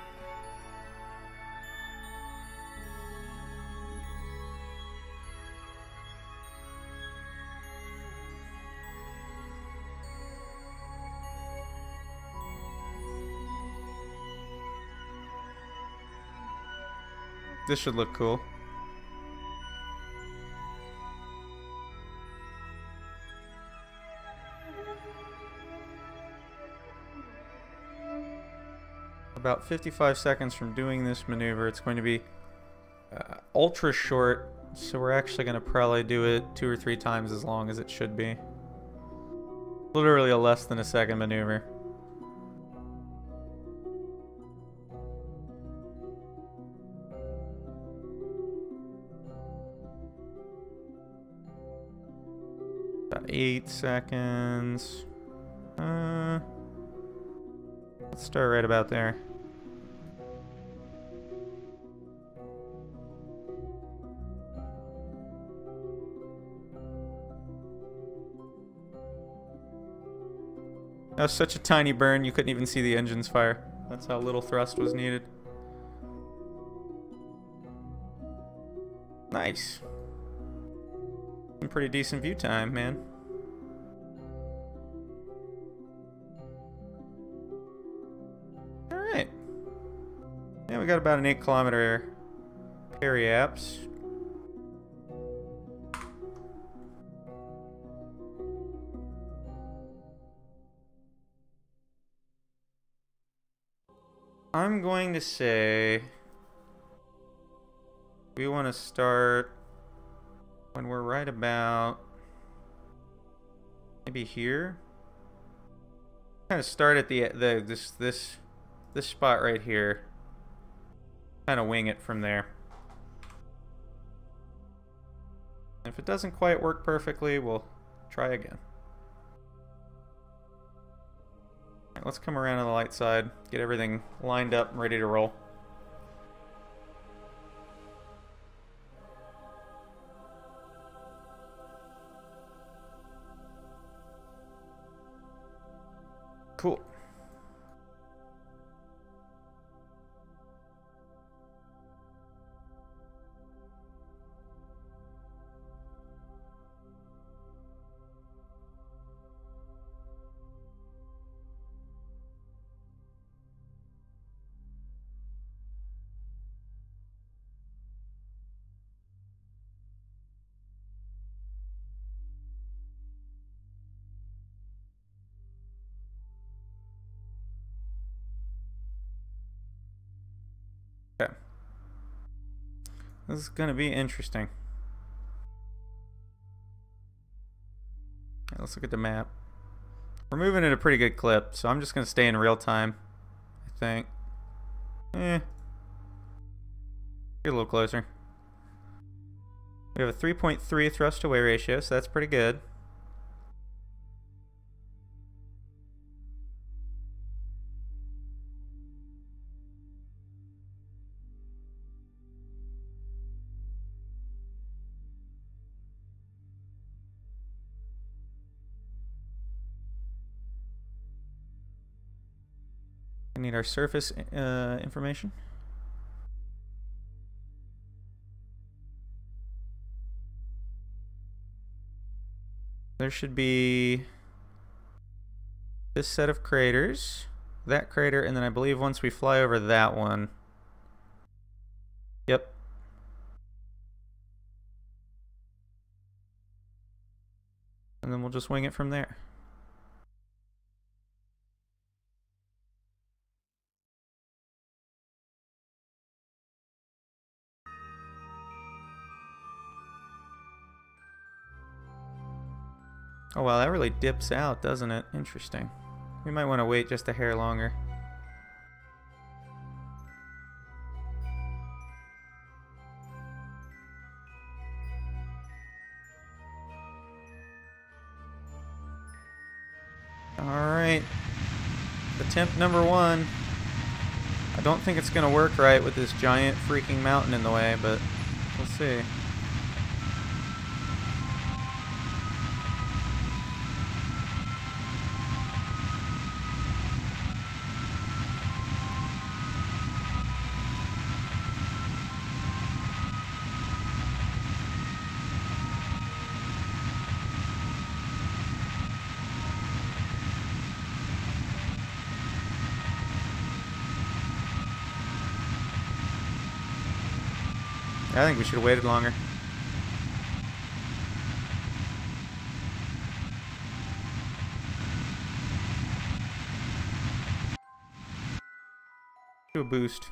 This should look cool. About 55 seconds from doing this maneuver, it's going to be ultra short, so we're actually going to probably do it 2 or 3 times as long as it should be. Literally a less than a second maneuver. About 8 seconds. Let's start right about there. That was such a tiny burn, you couldn't even see the engines fire. That's how little thrust was needed. Nice. Some pretty decent view time, man. Alright. Yeah, we got about an 8-kilometer periapse. I'm going to say we want to start when we're right about maybe here. Kind of start at this spot right here. Kind of wing it from there. If it doesn't quite work perfectly, we'll try again. Alright, let's come around on the light side, get everything lined up and ready to roll. Cool. Okay. This is going to be interesting. Okay, let's look at the map. We're moving at a pretty good clip, so I'm just going to stay in real time, I think. Get a little closer. We have a 3.3 thrust to weight ratio, so that's pretty good. We need our surface information. There should be this set of craters, that crater, and then I believe once we fly over that one. Yep. And then we'll just wing it from there. Oh wow, that really dips out, doesn't it? Interesting. We might want to wait just a hair longer. Alright. Attempt number 1. I don't think it's going to work right with this giant freaking mountain in the way, but We'll see. I think we should have waited longer. Do a boost.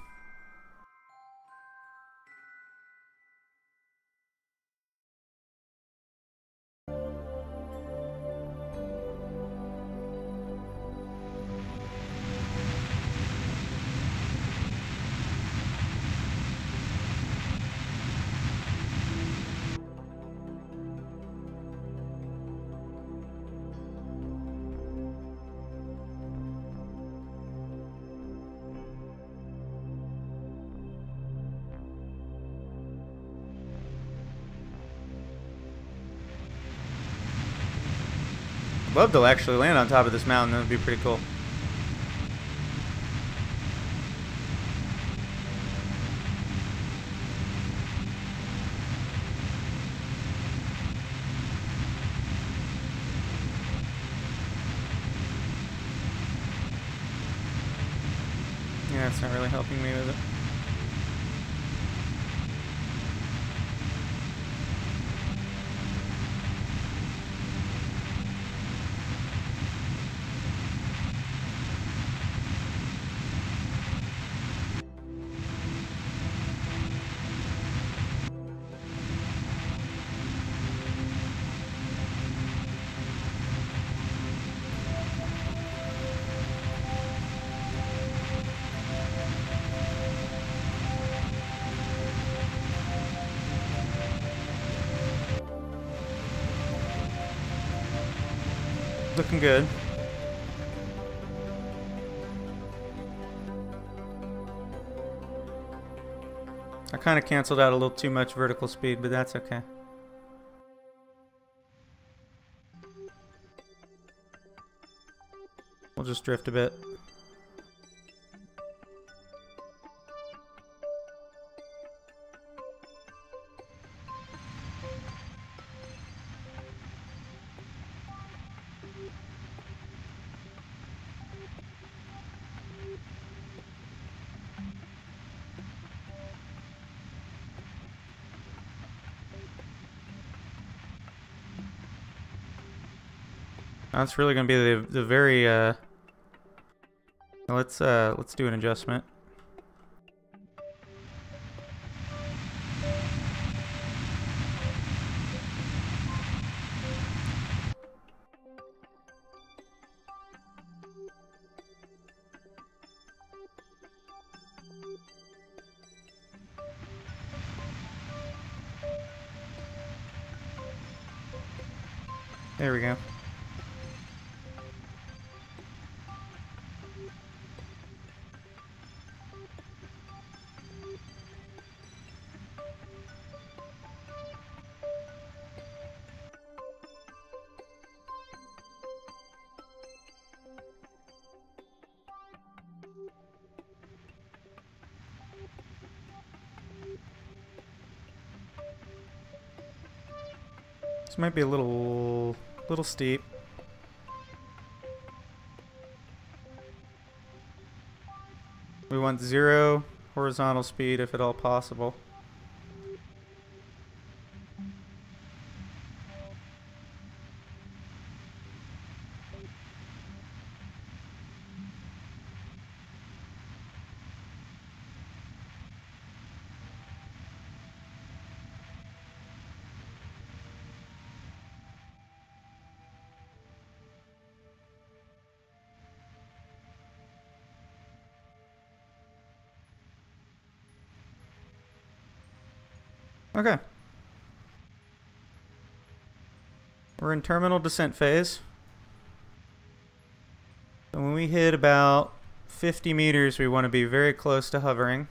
Love to actually land on top of this mountain. That would be pretty cool. Yeah, it's not really helping me with it. Looking good. I kind of canceled out a little too much vertical speed, but that's okay. We'll just drift a bit. That's really gonna be the very let's do an adjustment. There we go. This might be a little steep. We want 0 horizontal speed if at all possible. Okay. We're in terminal descent phase. So when we hit about 50 meters, we want to be very close to hovering.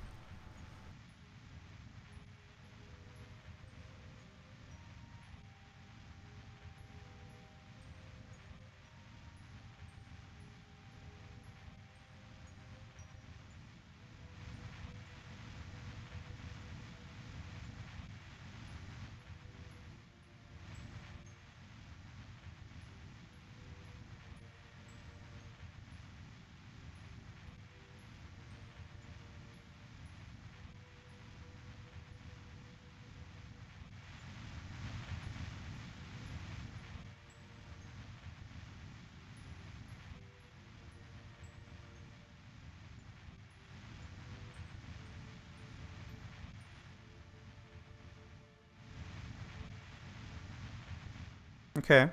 Okay.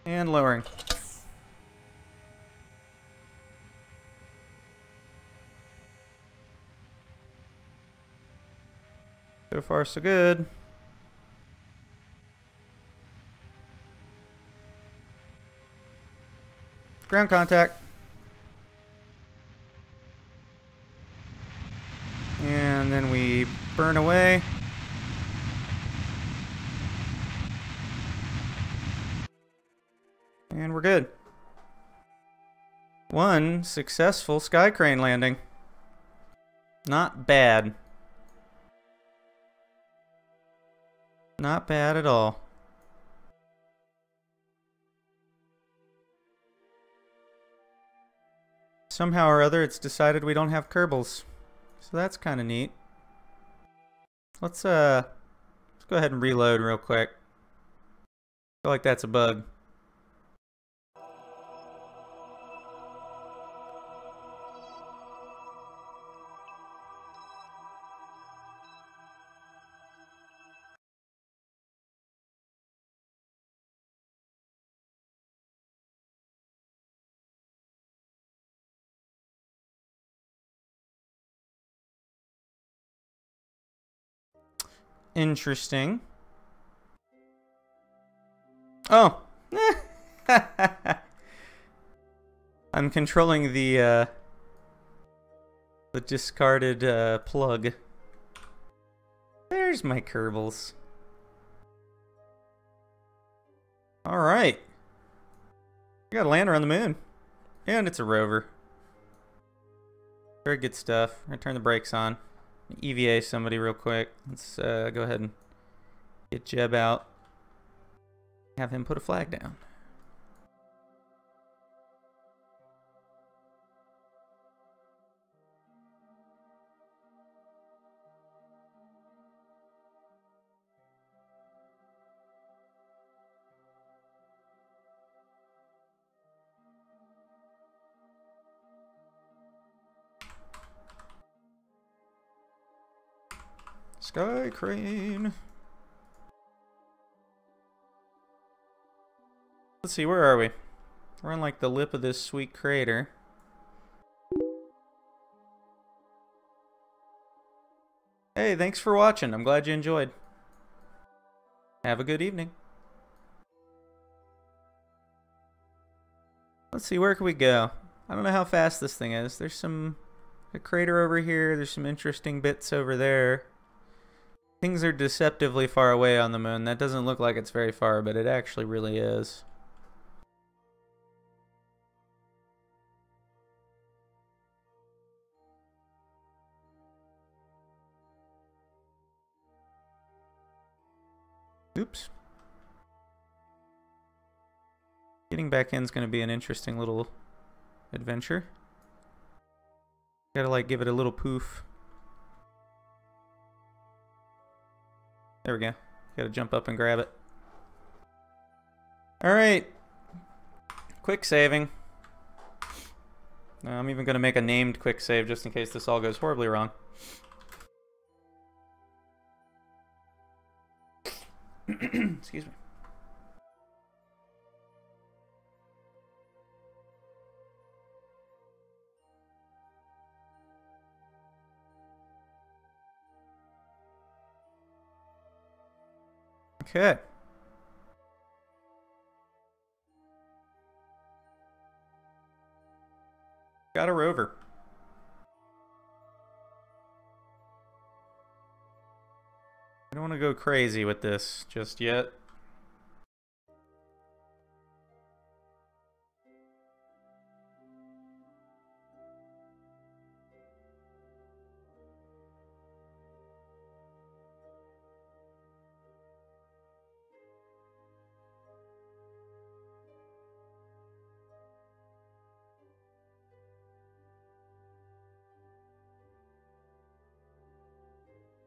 And lowering. So far, so good. Ground contact. And then we burn away. And we're good. One successful Skycrane landing. Not bad. Not bad at all. Somehow or other, it's decided we don't have Kerbals. So that's kind of neat. Let's go ahead and reload real quick. Feel like that's a bug. Interesting. Oh. I'm controlling the discarded plug. There's my Kerbals. Alright. We got a lander on the moon. And it's a rover. Very good stuff. I'm gonna turn the brakes on. EVA somebody real quick. Let's go ahead and get Jeb out. Have him put a flag down. Skycrane. Let's see, where are we? We're on like the lip of this sweet crater. Hey, thanks for watching. I'm glad you enjoyed. Have a good evening. Let's see, where can we go? I don't know how fast this thing is. There's a crater over here. There's some interesting bits over there. Things are deceptively far away on the moon. That doesn't look like it's very far, but it actually really is. Oops. Getting back in is going to be an interesting little adventure. Gotta like give it a little poof. There we go. Gotta jump up and grab it. Alright. Quick saving. I'm even gonna make a named quick save just in case this all goes horribly wrong. Excuse me. Okay. Got a rover. I don't want to go crazy with this just yet.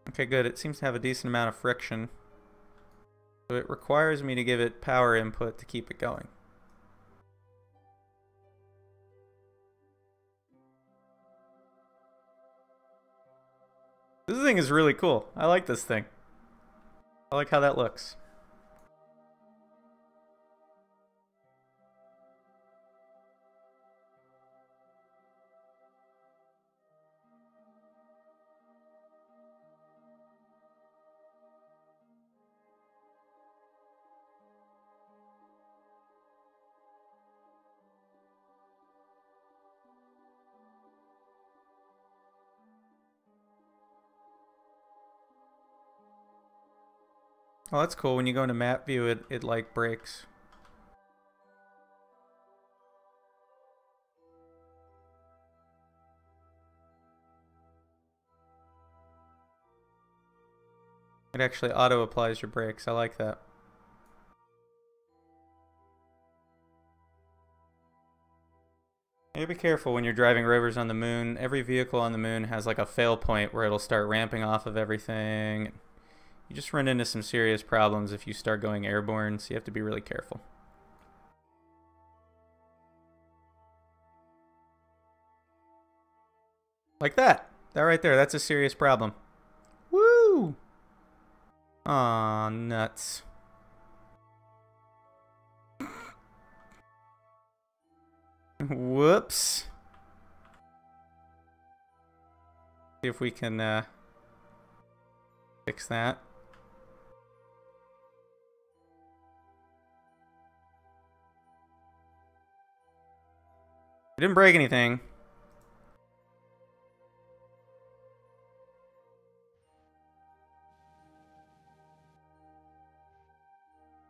Okay, good. It seems to have a decent amount of friction. So it requires me to give it power input to keep it going. This thing is really cool. I like this thing. I like how that looks. Oh, that's cool. When you go into map view, it like breaks. It actually auto applies your brakes. I like that. You gotta be careful when you're driving rovers on the moon. Every vehicle on the moon has like a fail point where it'll start ramping off of everything. You just run into some serious problems if you start going airborne, so you have to be really careful. Like that. That right there, that's a serious problem. Woo! Aw, nuts. Whoops. See if we can fix that. We didn't break anything.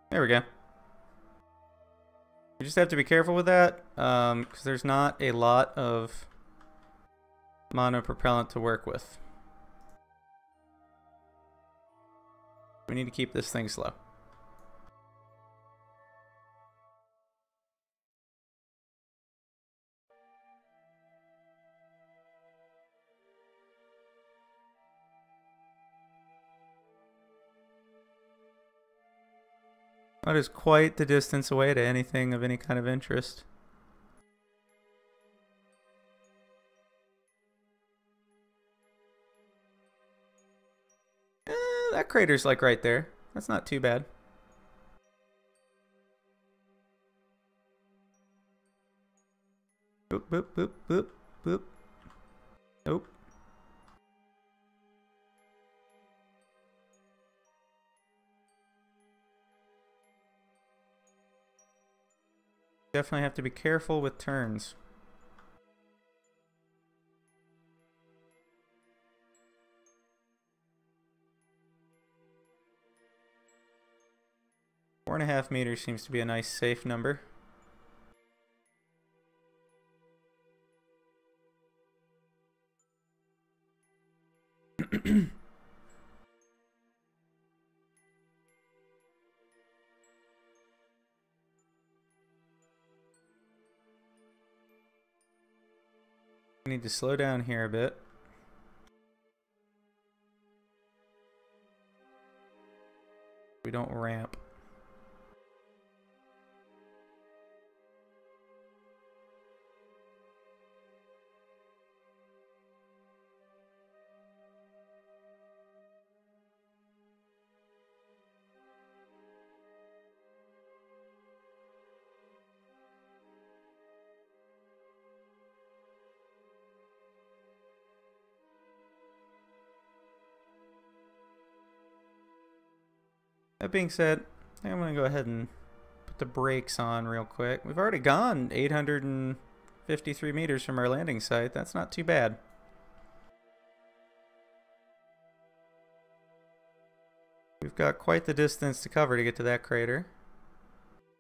There we go. You just have to be careful with that, because there's not a lot of monopropellant to work with. We need to keep this thing slow. That is quite the distance away to anything of any kind of interest. That crater's like right there. That's not too bad. Boop, boop, boop, boop, boop. Nope. Definitely have to be careful with turns. Four and a half meters seems to be a nice safe number. We need to slow down here a bit. We don't ramp. That being said, I think I'm going to go ahead and put the brakes on real quick. We've already gone 853 meters from our landing site. That's not too bad. We've got quite the distance to cover to get to that crater.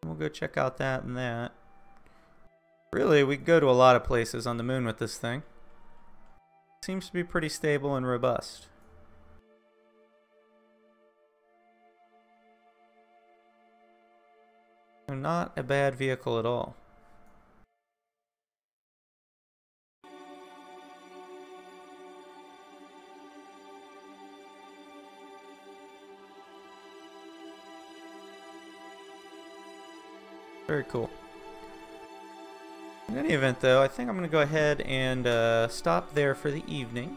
We'll go check out that and that. Really, we could go to a lot of places on the moon with this thing. Seems to be pretty stable and robust. Not a bad vehicle at all. Very cool. In any event though, I think I'm going to go ahead and stop there for the evening.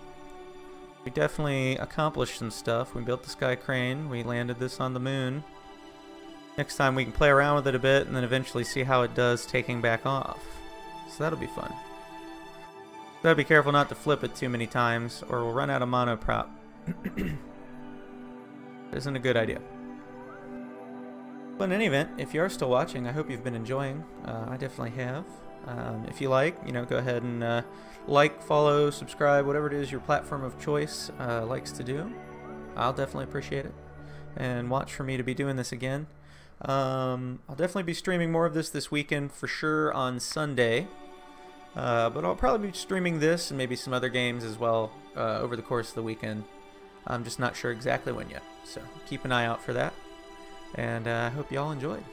We definitely accomplished some stuff. We built the Skycrane. We landed this on the moon. Next time we can play around with it a bit and then eventually see how it does taking back off. So that'll be fun. Gotta be careful not to flip it too many times or we'll run out of monoprop. Isn't a good idea. But in any event, if you are still watching, I hope you've been enjoying. I definitely have. If you like, you know, go ahead and like, follow, subscribe, whatever it is your platform of choice likes to do. I'll definitely appreciate it. And watch for me to be doing this again. I'll definitely be streaming more of this weekend for sure on Sunday. But I'll probably be streaming this and maybe some other games as well over the course of the weekend. I'm just not sure exactly when yet. So keep an eye out for that. And I hope you all enjoyed.